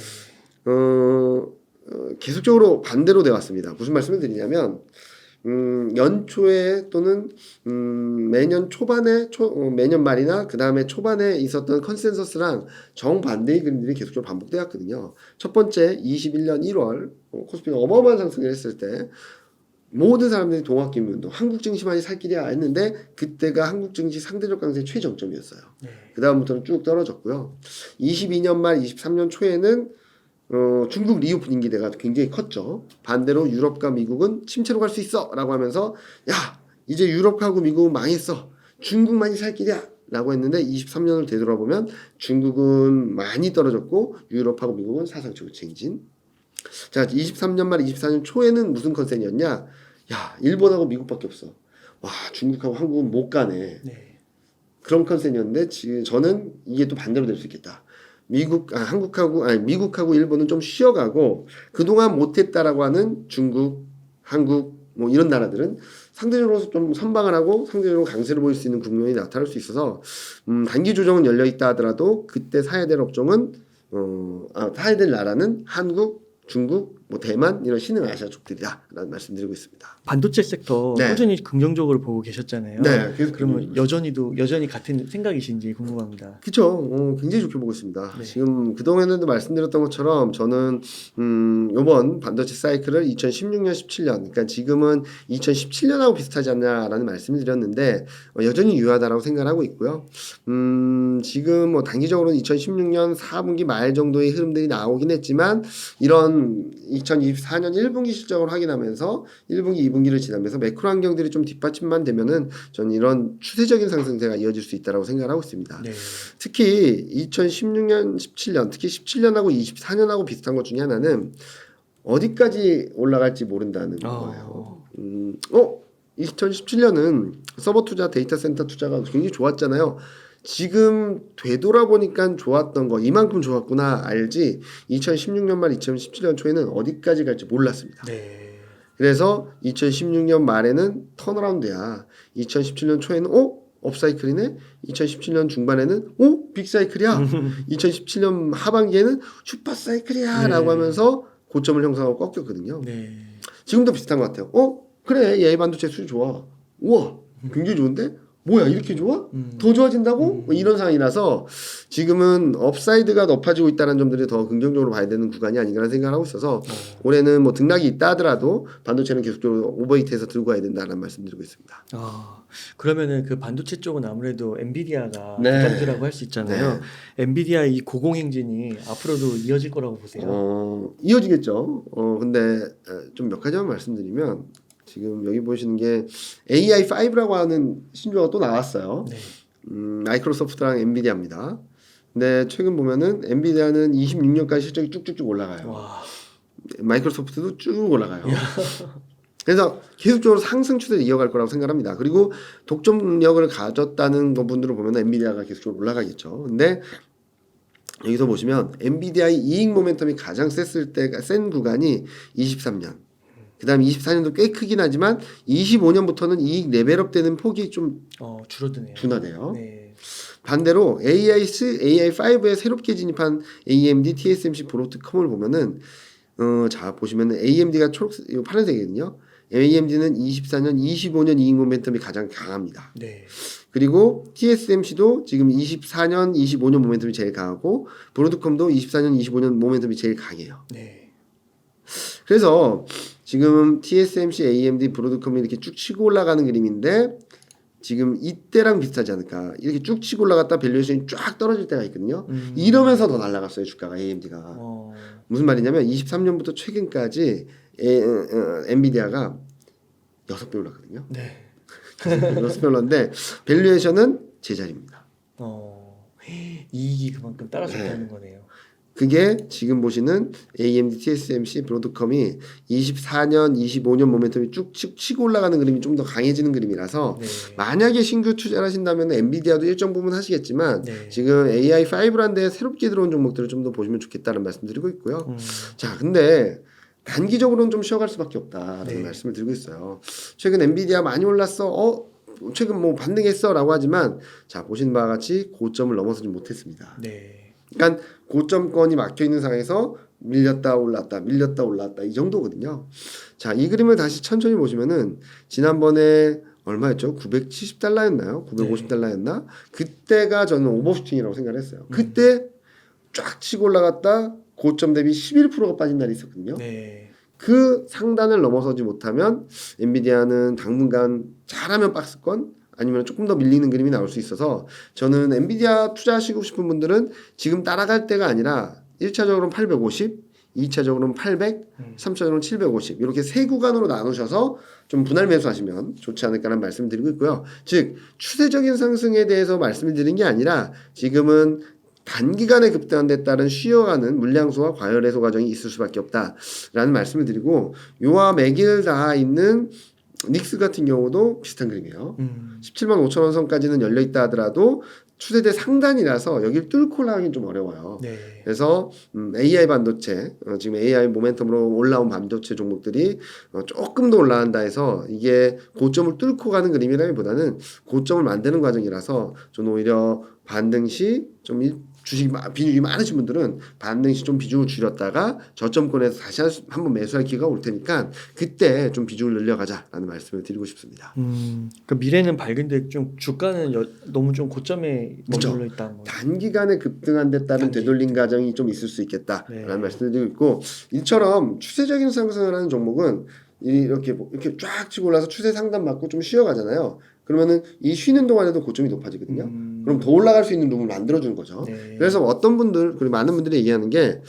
계속적으로 반대로 돼 왔습니다. 무슨 말씀을 드리냐면 연초에 또는 매년 초반에 매년 말이나 그 다음에 초반에 있었던 컨센서스랑 정반대의 그림들이 계속적으로 반복돼 왔거든요. 첫 번째 21년 1월 코스피가 어마어마한 상승을 했을 때 모든 사람들이 동학개미운동 한국 증시만이 살 길이야 했는데 그때가 한국 증시 상대적 강세 최정점이었어요. 네. 그 다음부터는 쭉 떨어졌고요. 22년 말 23년 초에는 중국 리오프닝 기대가 굉장히 컸죠. 반대로 유럽과 미국은 침체로 갈 수 있어 라고 하면서 야 이제 유럽하고 미국은 망했어 중국만이 살 길이야 라고 했는데 23년을 되돌아보면 중국은 많이 떨어졌고 유럽하고 미국은 사상 최고 챙진. 자 23년 말 24년 초에는 무슨 컨셉이었냐, 야 일본하고 미국밖에 없어, 와 중국하고 한국은 못 가네, 네. 그런 컨셉이었는데 지금 저는 이게 또 반대로 될 수 있겠다. 미국하고 일본은 좀 쉬어가고 그동안 못했다라고 하는 중국, 한국 뭐 이런 나라들은 상대적으로 좀 선방을 하고 상대적으로 강세를 보일 수 있는 국면이 나타날 수 있어서 단기 조정은 열려 있다 하더라도 그때 사야 될 업종은 사야 될 나라는 한국, 중국, 뭐 대만 이런 신흥아시아 쪽들이다라는 말씀드리고 있습니다. 반도체 섹터 네. 꾸준히 긍정적으로 보고 계셨잖아요. 네, 그러면 여전히 같은 생각이신지 궁금합니다. 그렇죠. 굉장히 좋게 보고 있습니다. 네. 지금 그동안에도 말씀드렸던 것처럼 저는 이번 반도체 사이클을 2016년, 17년, 그러니까 지금은 2017년하고 비슷하지 않냐라는 말씀을 드렸는데 여전히 유효하다라고 생각을 하고 있고요. 지금 뭐 단기적으로는 2016년 4분기 말 정도의 흐름들이 나오긴 했지만 이런 2024년 1분기 실적을 확인하면서 1분기, 2분기를 지나면서 매크로 환경들이 좀 뒷받침만 되면은 저는 이런 추세적인 상승세가 이어질 수 있다라고 생각을 하고 있습니다. 네. 특히 2016년, 17년, 특히 17년하고 24년하고 비슷한 것 중에 하나는 어디까지 올라갈지 모른다는 거예요. 2017년은 서버 투자, 데이터 센터 투자가 굉장히 좋았잖아요. 지금 되돌아보니까 좋았던 거 이만큼 좋았구나 알지 2016년 말 2017년 초에는 어디까지 갈지 몰랐습니다. 네. 그래서 2016년 말에는 턴어라운드야. 2017년 초에는 업사이클이네. 2017년 중반에는 빅사이클이야. 2017년 하반기에는 슈퍼사이클이야 라고 하면서 고점을 형성하고 꺾였거든요. 네. 지금도 비슷한 것 같아요. 그래 AI 반도체 수준 좋아. 우와 굉장히 좋은데? 뭐야 이렇게 좋아? 더 좋아진다고? 뭐 이런 상황이라서 지금은 업사이드가 높아지고 있다는 점들이 더 긍정적으로 봐야 되는 구간이 아닌가라는 생각을 하고 있어서 올해는 뭐 등락이 있다 하더라도 반도체는 계속적으로 오버히트해서 들고 가야 된다는 말씀드리고 있습니다. 그러면은 그 반도체 쪽은 아무래도 엔비디아가 네. 기간주라고 할 수 있잖아요. 엔비디아 이 고공행진이 앞으로도 이어질 거라고 보세요. 이어지겠죠. 근데 좀 몇 가지만 말씀드리면 지금 여기 보시는 게 AI5라고 하는 신조어가 또 나왔어요. 네. 마이크로소프트랑 엔비디아입니다. 근데 최근 보면은 엔비디아는 26년까지 실적이 쭉쭉쭉 올라가요. 와. 마이크로소프트도 쭉 올라가요. 그래서 계속적으로 상승 추세를 이어갈 거라고 생각합니다. 그리고 독점력을 가졌다는 분들을 보면 엔비디아가 계속적으로 올라가겠죠. 근데 여기서 보시면 엔비디아의 이익 모멘텀이 가장 셌을 때가 센 구간이 23년. 그다음 24년도 꽤 크긴 하지만 25년부터는 이익 레벨업 되는 폭이 좀 줄어드네요. 둔화돼요. 네. 반대로 AI5에 새롭게 진입한 AMD, TSMC, 브로드컴을 보면은 자 보시면은 AMD가 초록색 이거 파란색이거든요. AMD는 24년, 25년 이익 모멘텀이 가장 강합니다. 네. 그리고 TSMC도 지금 24년, 25년 모멘텀이 제일 강하고 브로드컴도 24년, 25년 모멘텀이 제일 강해요. 네. 그래서 지금 TSMC, AMD, 브로드컴이 이렇게 쭉 치고 올라가는 그림인데 지금 이때랑 비슷하지 않을까. 이렇게 쭉 치고 올라갔다 밸류에이션이 쫙 떨어질 때가 있거든요. 이러면서 더 날아갔어요, 주가가 AMD가. 무슨 말이냐면 23년부터 최근까지 엔비디아가 6배 올랐거든요. 네. 6배 올랐는데 밸류에이션은 제자리입니다. 이익이 그만큼 따라섰다는 거네요. 그게 지금 보시는 AMD, TSMC, 브로드컴이 24년, 25년 모멘텀이 쭉 치고 올라가는 그림이 좀 더 강해지는 그림이라서 네. 만약에 신규 투자를 하신다면 엔비디아도 일정 부분 하시겠지만 네. 지금 AI5라는 데 새롭게 들어온 종목들을 좀 더 보시면 좋겠다는 말씀드리고 있고요. 자, 근데 단기적으로는 좀 쉬어갈 수밖에 없다라는 네. 말씀을 드리고 있어요. 최근 엔비디아 많이 올랐어. 최근 뭐 반등했어라고 하지만 자, 보신 바와 같이 고점을 넘어서지 못했습니다. 네. 그러니까 고점권이 막혀 있는 상황에서 밀렸다 올랐다 밀렸다 올랐다 이 정도거든요. 자, 이 그림을 다시 천천히 보시면은 지난번에 얼마였죠? 970달러였나요? 950달러였나? 그때가 저는 오버슈팅이라고 생각을 했어요. 그때 쫙 치고 올라갔다 고점 대비 11%가 빠진 날이 있었거든요. 네. 그 상단을 넘어서지 못하면 엔비디아는 당분간 잘하면 박스권 아니면 조금 더 밀리는 그림이 나올 수 있어서 저는 엔비디아 투자하시고 싶은 분들은 지금 따라갈 때가 아니라 1차적으로는 850, 2차적으로는 800, 3차적으로는 750 이렇게 세 구간으로 나누셔서 좀 분할 매수하시면 좋지 않을까라는 말씀을 드리고 있고요. 즉 추세적인 상승에 대해서 말씀을 드린 게 아니라 지금은 단기간에 급등한 데 따른 쉬어가는 물량소와 과열 해소 과정이 있을 수밖에 없다라는 말씀을 드리고 요와 매길 닿아 있는 닉스 같은 경우도 비슷한 그림이에요. 17만 5천 원 선까지는 열려 있다 하더라도 추세대 상단이라서 여기를 뚫고 나가긴 좀 어려워요. 네. 그래서 AI 반도체 지금 AI 모멘텀으로 올라온 반도체 종목들이 조금 더 올라간다 해서 이게 고점을 뚫고 가는 그림이라기보다는 고점을 만드는 과정이라서 저는 오히려 반등 시 좀 주식 비중이 많으신 분들은 반등 시 좀 비중을 줄였다가 저점권에서 다시 한번 매수할 기회가 올 테니까 그때 좀 비중을 늘려가자라는 말씀을 드리고 싶습니다. 그 미래는 밝은데 좀 주가는 너무 좀 고점에 그쵸. 머물러 있다는 거. 단기간에 급등한 데 따른 단기 되돌림 과정이 좀 있을 수 있겠다라는 네. 말씀을 드리고 있고 이처럼 추세적인 상승을 하는 종목은 이렇게 쫙 치고 올라서 추세 상단 맞고 좀 쉬어가잖아요. 그러면은 이 쉬는 동안에도 고점이 높아지거든요. 그럼 더 올라갈 수 있는 룸을 만들어주는 거죠. 네. 그래서 어떤 분들 그리고 많은 분들이 얘기하는 게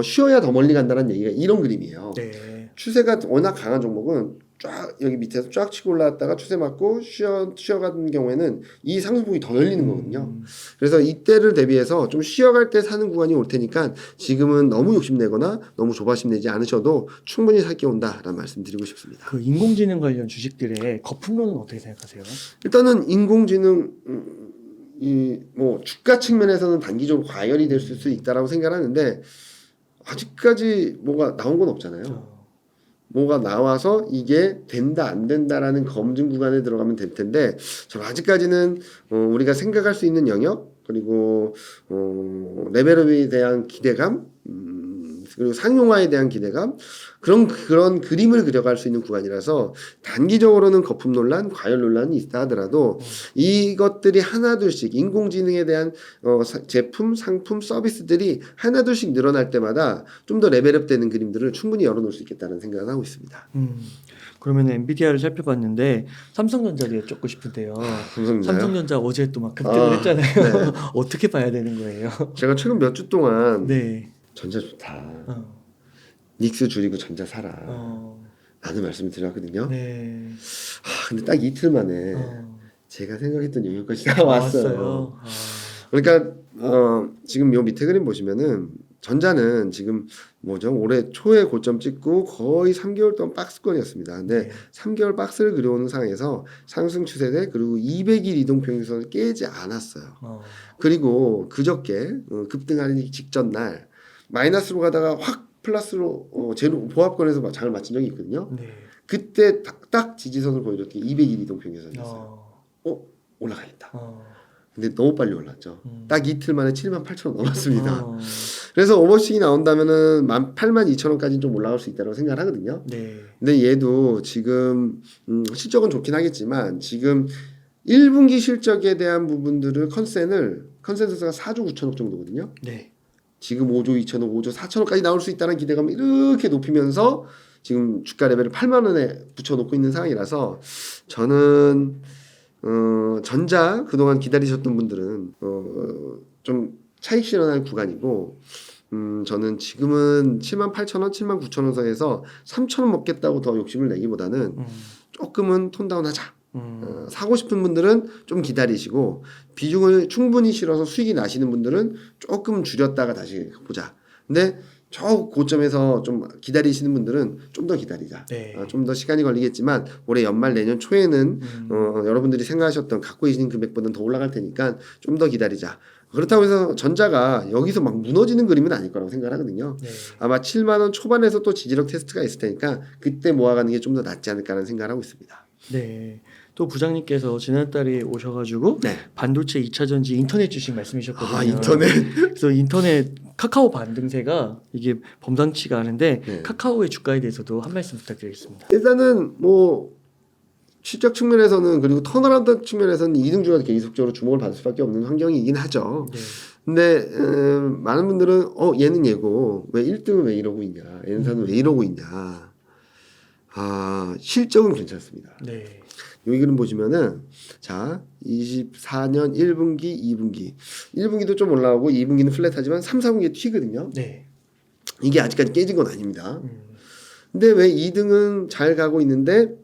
쉬어야 더 멀리 간다는 얘기가 이런 그림이에요. 네. 추세가 워낙 강한 종목은 쫙 여기 밑에서 쫙 치고 올라왔다가 추세 맞고 쉬어가는 경우에는 이 상승폭이 더 열리는 거거든요. 그래서 이때를 대비해서 좀 쉬어갈 때 사는 구간이 올 테니까 지금은 너무 욕심내거나 너무 조바심 내지 않으셔도 충분히 살 게 온다라는 말씀 드리고 싶습니다. 그 인공지능 관련 주식들의 거품론은 어떻게 생각하세요? 일단은 인공지능 이 뭐 주가 측면에서는 단기적으로 과열이 될 수 있다라고 생각하는데 아직까지 뭐가 나온 건 없잖아요. 뭐가 나와서 이게 된다 안 된다라는 검증 구간에 들어가면 될 텐데 저는 아직까지는 우리가 생각할 수 있는 영역 그리고 레벨업에 대한 기대감 그리고 상용화에 대한 기대감 그런 그림을 그려갈 수 있는 구간이라서 단기적으로는 거품 논란, 과열 논란이 있다 하더라도 이것들이 하나둘씩 인공지능에 대한 제품, 상품, 서비스들이 하나둘씩 늘어날 때마다 좀 더 레벨업 되는 그림들을 충분히 열어놓을 수 있겠다는 생각을 하고 있습니다. 그러면 엔비디아를 살펴봤는데 삼성전자도 여쭙고 싶은데요. 삼성전자 어제 또 막 급등을 했잖아요. 네. 어떻게 봐야 되는 거예요? 제가 최근 몇 주 동안 네. 전자 좋다. 닉스 줄이고 전자 사라. 라는 말씀을 드렸거든요. 네. 근데 딱 이틀 만에 제가 생각했던 영역까지 다 왔어요. 왔어요. 그러니까 지금 요 밑에 그림 보시면은 전자는 지금 뭐죠? 올해 초에 고점 찍고 거의 3개월 동안 박스권이었습니다. 근데 네. 3개월 박스를 그려오는 상황에서 상승 추세대 그리고 200일 이동평균선을 깨지 않았어요. 그리고 그저께 급등하기 직전 날 마이너스로 가다가 확 플러스로 제로 보합권에서 장을 마친 적이 있거든요. 네. 그때 딱 지지선을 보여줬던 게 200일 이동평균선이었어요. 올라가겠다. 근데 너무 빨리 올랐죠. 딱 이틀 만에 78,000원 넘었습니다. 그래서 오버싱이 나온다면은 82,000원까지는 좀 올라갈 수 있다고 생각을 하거든요. 네. 근데 얘도 지금 실적은 좋긴 하겠지만 지금 1분기 실적에 대한 부분들을 컨센서스가 4조 9천억 정도거든요. 네. 지금 5조 2천억, 5조 4천억까지 나올 수 있다는 기대감을 이렇게 높이면서 지금 주가 레벨을 8만 원에 붙여놓고 있는 상황이라서 저는 전자 그동안 기다리셨던 분들은 좀 차익 실현할 구간이고 저는 지금은 78,000원, 79,000원 선에서 3,000원 먹겠다고 더 욕심을 내기보다는 조금은 톤다운하자. 사고 싶은 분들은 좀 기다리시고 비중을 충분히 실어서 수익이 나시는 분들은 조금 줄였다가 다시 보자. 근데 저 고점에서 좀 기다리시는 분들은 좀 더 기다리자. 네. 좀 더 시간이 걸리겠지만 올해 연말 내년 초에는 여러분들이 생각하셨던 갖고 계신 금액보다는 더 올라갈 테니까 좀 더 기다리자. 그렇다고 해서 전자가 여기서 막 무너지는 그림은 아닐 거라고 생각하거든요. 네. 아마 7만 원 초반에서 또 지지력 테스트가 있을 테니까 그때 모아가는 게 좀 더 낫지 않을까라는 생각을 하고 있습니다. 네. 또 부장님께서 지난달에 오셔가지고 네. 반도체 2차전지 인터넷 주식 말씀이셨거든요. 아, 인터넷. 그래서 인터넷 카카오 반등세가 이게 범상치가 않은데 네. 카카오의 주가에 대해서도 한 말씀 부탁드리겠습니다. 일단은 뭐 실적 측면에서는 그리고 턴어라운드 측면에서는 이등주가 계속적으로 주목을 받을 수밖에 없는 환경이긴 하죠. 네. 근데 많은 분들은 얘는 얘고 왜 1등은 왜 이러고 있냐, 엔사는 왜 이러고 있냐. 실적은 괜찮습니다. 네. 여기 그림 보시면은 자 24년 1분기, 2분기 1분기도 좀 올라오고 2분기는 플랫하지만 3, 4분기에 튀거든요. 네. 이게 아직까지 깨진 건 아닙니다. 근데 왜 2등은 잘 가고 있는데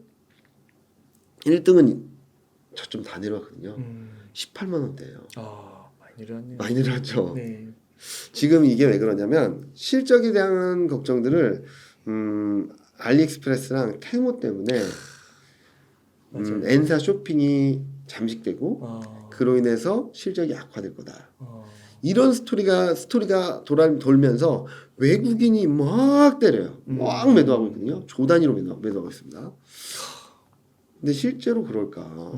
1등은 저점 다 내려왔거든요. 18만 원대예요. 많이 내려왔네요. 많이 내려왔죠. 네. 지금 이게 왜 그러냐면 실적에 대한 걱정들을 알리익스프레스랑 테무 때문에 엔사 쇼핑이 잠식되고 그로 인해서 실적이 악화될 거다. 이런 스토리가 돌면서 외국인이 막 때려요. 막 매도하고 있거든요. 조 단위로 매도하고 있습니다. 근데 실제로 그럴까?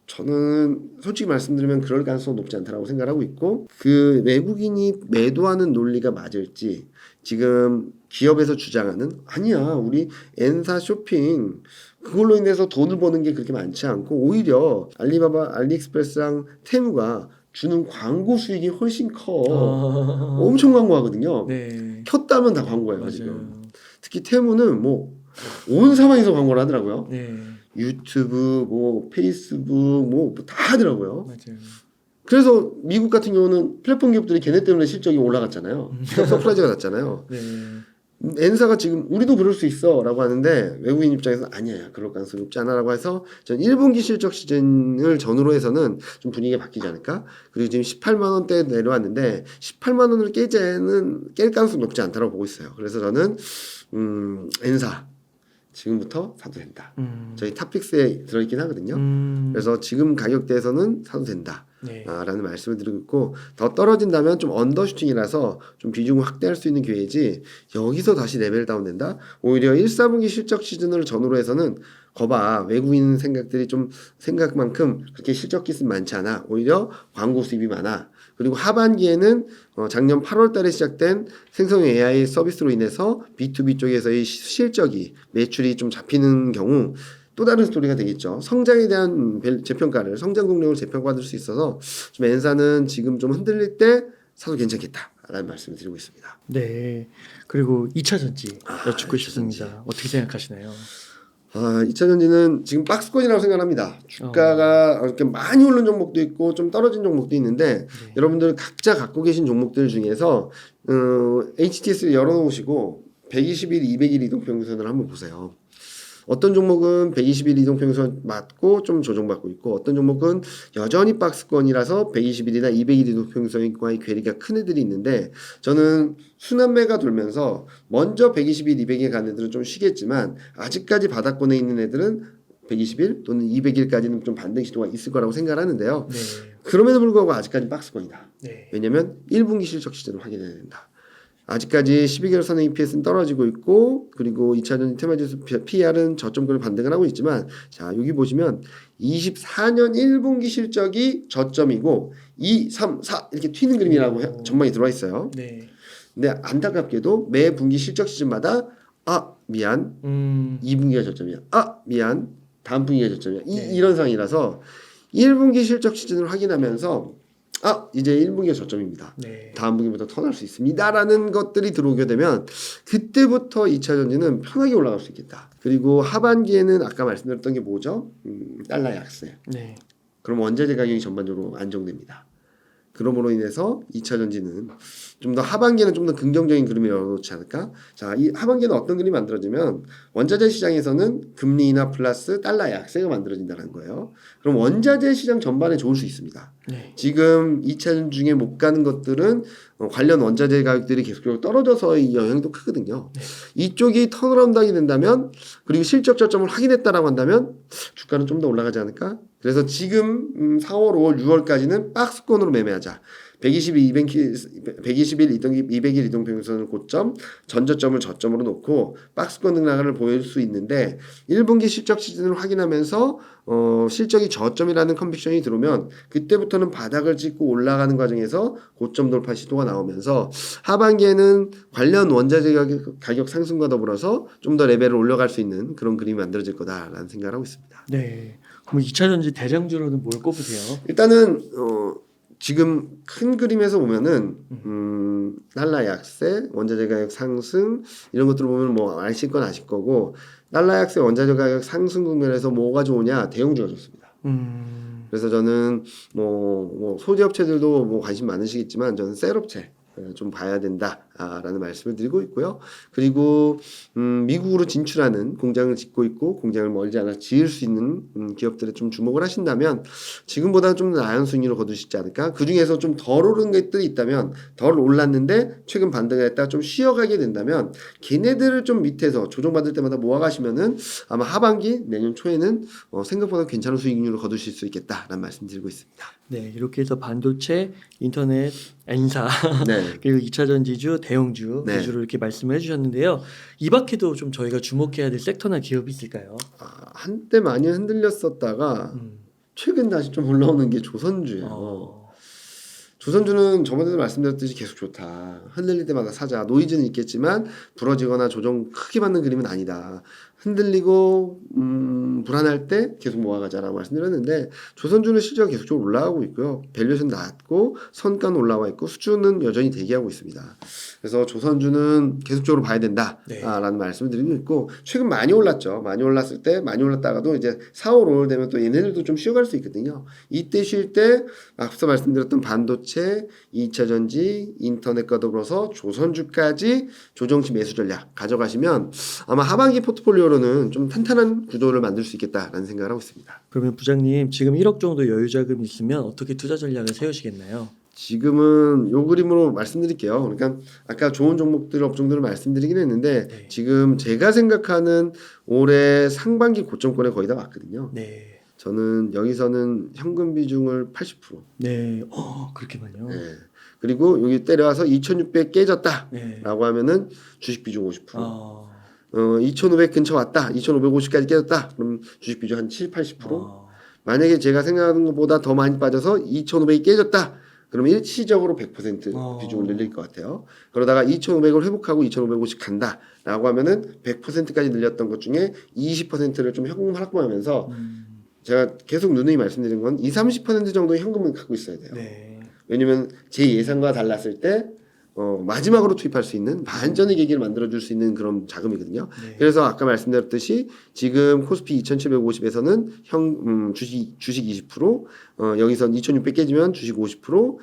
저는 솔직히 말씀드리면 그럴 가능성은 높지 않다라고 생각하고 있고 그 외국인이 매도하는 논리가 맞을지 지금 기업에서 주장하는 아니야 우리 엔사 쇼핑 그걸로 인해서 돈을 버는 게 그렇게 많지 않고 오히려 알리바바, 알리익스프레스랑 테무가 주는 광고 수익이 훨씬 커. 엄청 광고하거든요. 네. 켰다면 다 광고예요. 맞아요. 지금. 특히 테무는 뭐 온 사방에서 광고를 하더라고요. 네. 유튜브, 뭐 페이스북, 뭐 다 하더라고요. 맞아요. 그래서 미국 같은 경우는 플랫폼 기업들이 걔네 때문에 실적이 올라갔잖아요. 서프라이즈가 났잖아요. 네. 엔사가 지금 우리도 그럴 수 있어라고 하는데 외국인 입장에서는 아니야 그럴 가능성이 높지 않아라고 해서 전 1분기 실적 시즌을 전후로 해서는 좀 분위기가 바뀌지 않을까. 그리고 지금 18만 원대 내려왔는데 18만 원을 깰 가능성이 높지 않다고 보고 있어요. 그래서 저는 엔사 지금부터 사도 된다. 저희 탑픽스에 들어있긴 하거든요. 그래서 지금 가격대에서는 사도 된다. 네. 라는 말씀을 드리고 있고 더 떨어진다면 좀 언더슈팅이라서 좀 비중을 확대할 수 있는 기회지 여기서 다시 레벨 다운된다? 오히려 1, 4분기 실적 시즌을 전후로 해서는 거봐 외국인 생각들이 좀 생각만큼 그렇게 실적 기습 많지 않아. 오히려 광고 수입이 많아. 그리고 하반기에는 작년 8월 달에 시작된 생성 AI 서비스로 인해서 B2B 쪽에서의 실적이 매출이 좀 잡히는 경우 또 다른 스토리가 되겠죠. 성장에 대한 재평가를 성장 동력을 재평가받을 수 있어서 좀 엔사는 지금 좀 흔들릴 때 사도 괜찮겠다라는 말씀을 드리고 있습니다. 네. 그리고 2차 전지 여쭙고 2차 싶습니다. 어떻게 생각하시나요? 2차 전지는 지금 박스권이라고 생각합니다. 주가가 이렇게 많이 오른 종목도 있고 좀 떨어진 종목도 있는데 여러분들 각자 갖고 계신 종목들 중에서 HTS를 열어놓으시고 120일, 200일 이동평균선을 한번 보세요. 어떤 종목은 120일 이동평균선 맞고 좀 조정받고 있고 어떤 종목은 여전히 박스권이라서 120일이나 200일 이동평균선과의 괴리가 큰 애들이 있는데 저는 순환매가 돌면서 먼저 120일, 200일 간 애들은 좀 쉬겠지만 아직까지 바닥권에 있는 애들은 120일 또는 200일까지는 좀 반등 시도가 있을 거라고 생각을 하는데요. 네. 그럼에도 불구하고 아직까지 박스권이다. 네. 왜냐면 1분기 실적 시즌을 확인해야 된다. 아직까지 12개월 선의 EPS는 떨어지고 있고 그리고 2차전지 테마지수 PR은 저점권을 반등을 하고 있지만 자 여기 보시면 24년 1분기 실적이 저점이고 2, 3, 4 이렇게 튀는 그림이라고 전망이 들어와 있어요. 네. 근데 안타깝게도 매 분기 실적 시즌마다 아 미안 2분기가 저점이야. 아 미안 다음 분기가 저점이야. 네. 이런 상황이라서 1분기 실적 시즌을 확인하면서 아 이제 1분기가 저점입니다. 네. 다음 분기부터 턴할 수 있습니다라는 것들이 들어오게 되면 그때부터 2차 전지는 편하게 올라갈 수 있겠다. 그리고 하반기에는 아까 말씀드렸던 게 뭐죠? 달러 약세. 네. 그럼 원자재 가격이 전반적으로 안정됩니다. 그러므로 인해서 2차 전지는 좀 더 하반기에는 좀 더 긍정적인 그림이 열어놓지 않을까? 자, 이 하반기에는 어떤 그림이 만들어지면 원자재 시장에서는 금리 인하 플러스 달러 약세가 만들어진다는 거예요. 그럼 원자재 시장 전반에 좋을 수 있습니다. 네. 지금 2차 전지 중에 못 가는 것들은 관련 원자재 가격들이 계속적으로 떨어져서의 영향도 크거든요. 네. 이쪽이 턴어라운드하게 된다면 그리고 실적 저점을 확인했다라고 한다면 주가는 좀 더 올라가지 않을까? 그래서 지금 4월, 5월, 6월까지는 박스권으로 매매하자. 120일 이동 200일 이동평균선을 고점, 전저점을 저점으로 놓고 박스권 등락을 보일 수 있는데 1분기 실적 시즌을 확인하면서 실적이 저점이라는 컨빅션이 들어오면 그때부터는 바닥을 찍고 올라가는 과정에서 고점 돌파 시도가 나오면서 하반기에는 관련 원자재 가격 상승과 더불어서 좀 더 레벨을 올라갈 수 있는 그런 그림이 만들어질 거다라는 생각을 하고 있습니다. 네. 그럼 2차 전지 대장주로는 뭘 꼽으세요? 일단은 지금 큰 그림에서 보면은 달러 약세, 원자재 가격 상승 이런 것들을 보면 뭐 아실 건 아실 거고 달러 약세, 원자재 가격 상승 국면에서 뭐가 좋으냐 대형주가 좋습니다. 그래서 저는 뭐 소재 업체들도 뭐 관심 많으시겠지만 저는 셀업체 좀 봐야 된다라는 말씀을 드리고 있고요. 그리고 미국으로 진출하는 공장을 짓고 있고 공장을 멀지 않아 지을 수 있는 기업들에 좀 주목을 하신다면 지금보다 좀 나은 수익률을 거두시지 않을까. 그 중에서 좀 덜 오른 것들이 있다면 덜 올랐는데 최근 반등을 했다가 좀 쉬어가게 된다면 걔네들을 좀 밑에서 조정받을 때마다 모아가시면은 아마 하반기 내년 초에는 생각보다 괜찮은 수익률을 거두실 수 있겠다라는 말씀드리고 있습니다. 네, 이렇게 해서 반도체, 인터넷, 엔사 네. 그리고 2차 전지주, 대형주 네. 위주로 이렇게 말씀을 해주셨는데요. 이 밖에도 좀 저희가 주목해야 될 섹터나 기업이 있을까요? 한때 많이 흔들렸었다가 최근 다시 좀 올라오는 게 조선주예요. 조선주는 저번에도 말씀드렸듯이 계속 좋다. 흔들릴 때마다 사자. 노이즈는 있겠지만 부러지거나 조정 크게 받는 그림은 아니다. 흔들리고 불안할 때 계속 모아가자라고 말씀드렸는데 조선주는 실제로 계속적으로 올라가고 있고요. 밸류에이션 낮고 선가는 올라와 있고 수주는 여전히 대기하고 있습니다. 그래서 조선주는 계속적으로 봐야 된다라는 말씀을 드리고 있고 최근 많이 올랐죠. 많이 올랐을 때 많이 올랐다가도 이제 4월 5월 되면 또 얘네들도 좀 쉬어갈 수 있거든요. 이때 쉴 때 앞서 말씀드렸던 반도체, 2차 전지, 인터넷과 더불어서 조선주까지 조정시 매수 전략 가져가시면 아마 하반기 포트폴리오로는 좀 탄탄한 구조를 만들 수 있겠다라는 생각을 하고 있습니다. 그러면 부장님 지금 1억 정도 여유 자금이 있으면 어떻게 투자 전략을 세우시겠나요? 지금은 요 그림으로 말씀드릴게요. 그러니까 아까 좋은 종목들 업종들을 말씀드리긴 했는데 네. 지금 제가 생각하는 올해 상반기 고점권에 거의 다 왔거든요. 네. 저는 여기서는 현금 비중을 80%. 네. 그렇게만요. 네. 그리고 여기 때려와서 2,600 깨졌다라고 네. 하면은 주식 비중 50%. 2,500 근처 왔다. 2,550까지 깨졌다. 그럼 주식 비중 한 7, 80%. 만약에 제가 생각하는 것보다 더 많이 빠져서 2,500이 깨졌다. 그러면 일시적으로 100% 비중을 늘릴 것 같아요. 그러다가 2,500을 회복하고 2,550 간다라고 하면은 100%까지 늘렸던 것 중에 20%를 좀 현금 할부하면서 제가 계속 누누이 말씀드린 건 20-30% 정도의 현금을 갖고 있어야 돼요. 네. 왜냐면 제 예상과 달랐을 때 마지막으로 투입할 수 있는 반전의 계기를 만들어줄 수 있는 그런 자금이거든요. 네. 그래서 아까 말씀드렸듯이 지금 코스피 2750에서는 주식 20%, 여기선 2600 깨지면 주식 50%,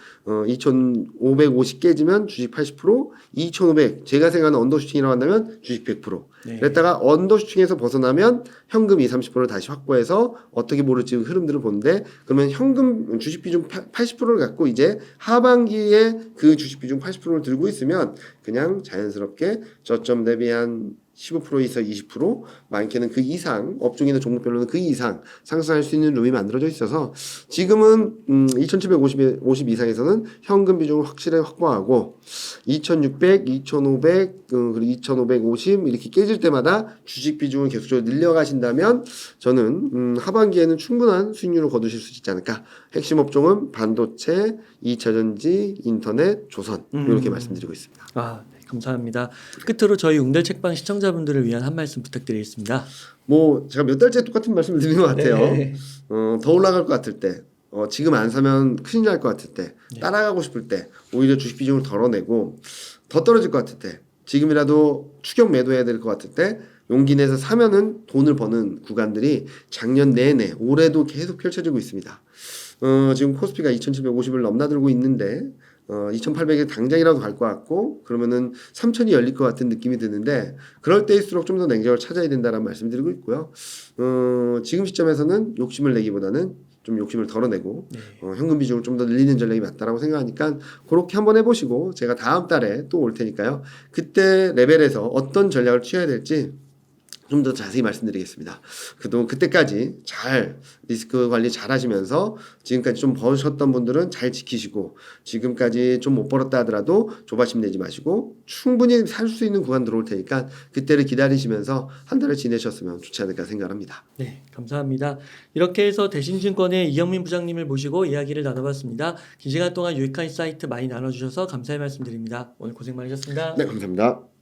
2550 깨지면 주식 80%, 2500 제가 생각하는 언더슈팅이라고 한다면 주식 100%. 네. 그랬다가 언더슈팅에서 벗어나면 현금 20, 30%를 다시 확보해서 어떻게 모를지 흐름들을 보는데 그러면 현금 주식 비중 80%를 갖고 이제 하반기에 그 주식 비중 80%를 들고 있으면 그냥 자연스럽게 저점 대비 한 15%에서 20% 많게는 그 이상 업종이나 종목별로는 그 이상 상승할 수 있는 룸이 만들어져 있어서 지금은 2750 이상에서는 현금 비중을 확실히 확보하고 2600, 2500 그리고 2550 이렇게 깨질 때마다 주식 비중을 계속적으로 늘려가신다면 저는 하반기에는 충분한 수익률을 거두실 수 있지 않을까. 핵심 업종은 반도체, 2차전지, 인터넷, 조선 이렇게 말씀드리고 있습니다. 아, 네, 감사합니다. 끝으로 저희 웅달 책방 시청자분들을 위한 한 말씀 부탁드리겠습니다. 뭐 제가 몇 달째 똑같은 말씀을 드린 것 같아요. 네. 더 올라갈 것 같을 때, 지금 안 사면 큰일 날 것 같을 때, 따라가고 싶을 때, 오히려 주식 비중을 덜어내고 더 떨어질 것 같을 때, 지금이라도 추격 매도해야 될 것 같을 때 용기 내서 사면은 돈을 버는 구간들이 작년 내내 올해도 계속 펼쳐지고 있습니다. 지금 코스피가 2750을 넘나들고 있는데 2800에 당장이라도 갈 것 같고 그러면은 3000이 열릴 것 같은 느낌이 드는데 그럴 때일수록 좀 더 냉정을 찾아야 된다는 말씀 드리고 있고요. 지금 시점에서는 욕심을 내기보다는 좀 욕심을 덜어내고 현금 비중을 좀 더 늘리는 전략이 맞다라고 생각하니까 그렇게 한번 해보시고 제가 다음 달에 또 올 테니까요. 그때 레벨에서 어떤 전략을 취해야 될지 좀 더 자세히 말씀드리겠습니다. 그때까지 잘 리스크 관리 잘 하시면서 지금까지 좀 버셨던 분들은 잘 지키시고 지금까지 좀 못 벌었다 하더라도 조바심 내지 마시고 충분히 살 수 있는 구간 들어올 테니까 그때를 기다리시면서 한 달을 지내셨으면 좋지 않을까 생각합니다. 네, 감사합니다. 이렇게 해서 대신증권의 이영민 부장님을 모시고 이야기를 나눠봤습니다. 긴 시간 동안 유익한 사이트 많이 나눠주셔서 감사의 말씀드립니다. 오늘 고생 많으셨습니다. 네, 감사합니다.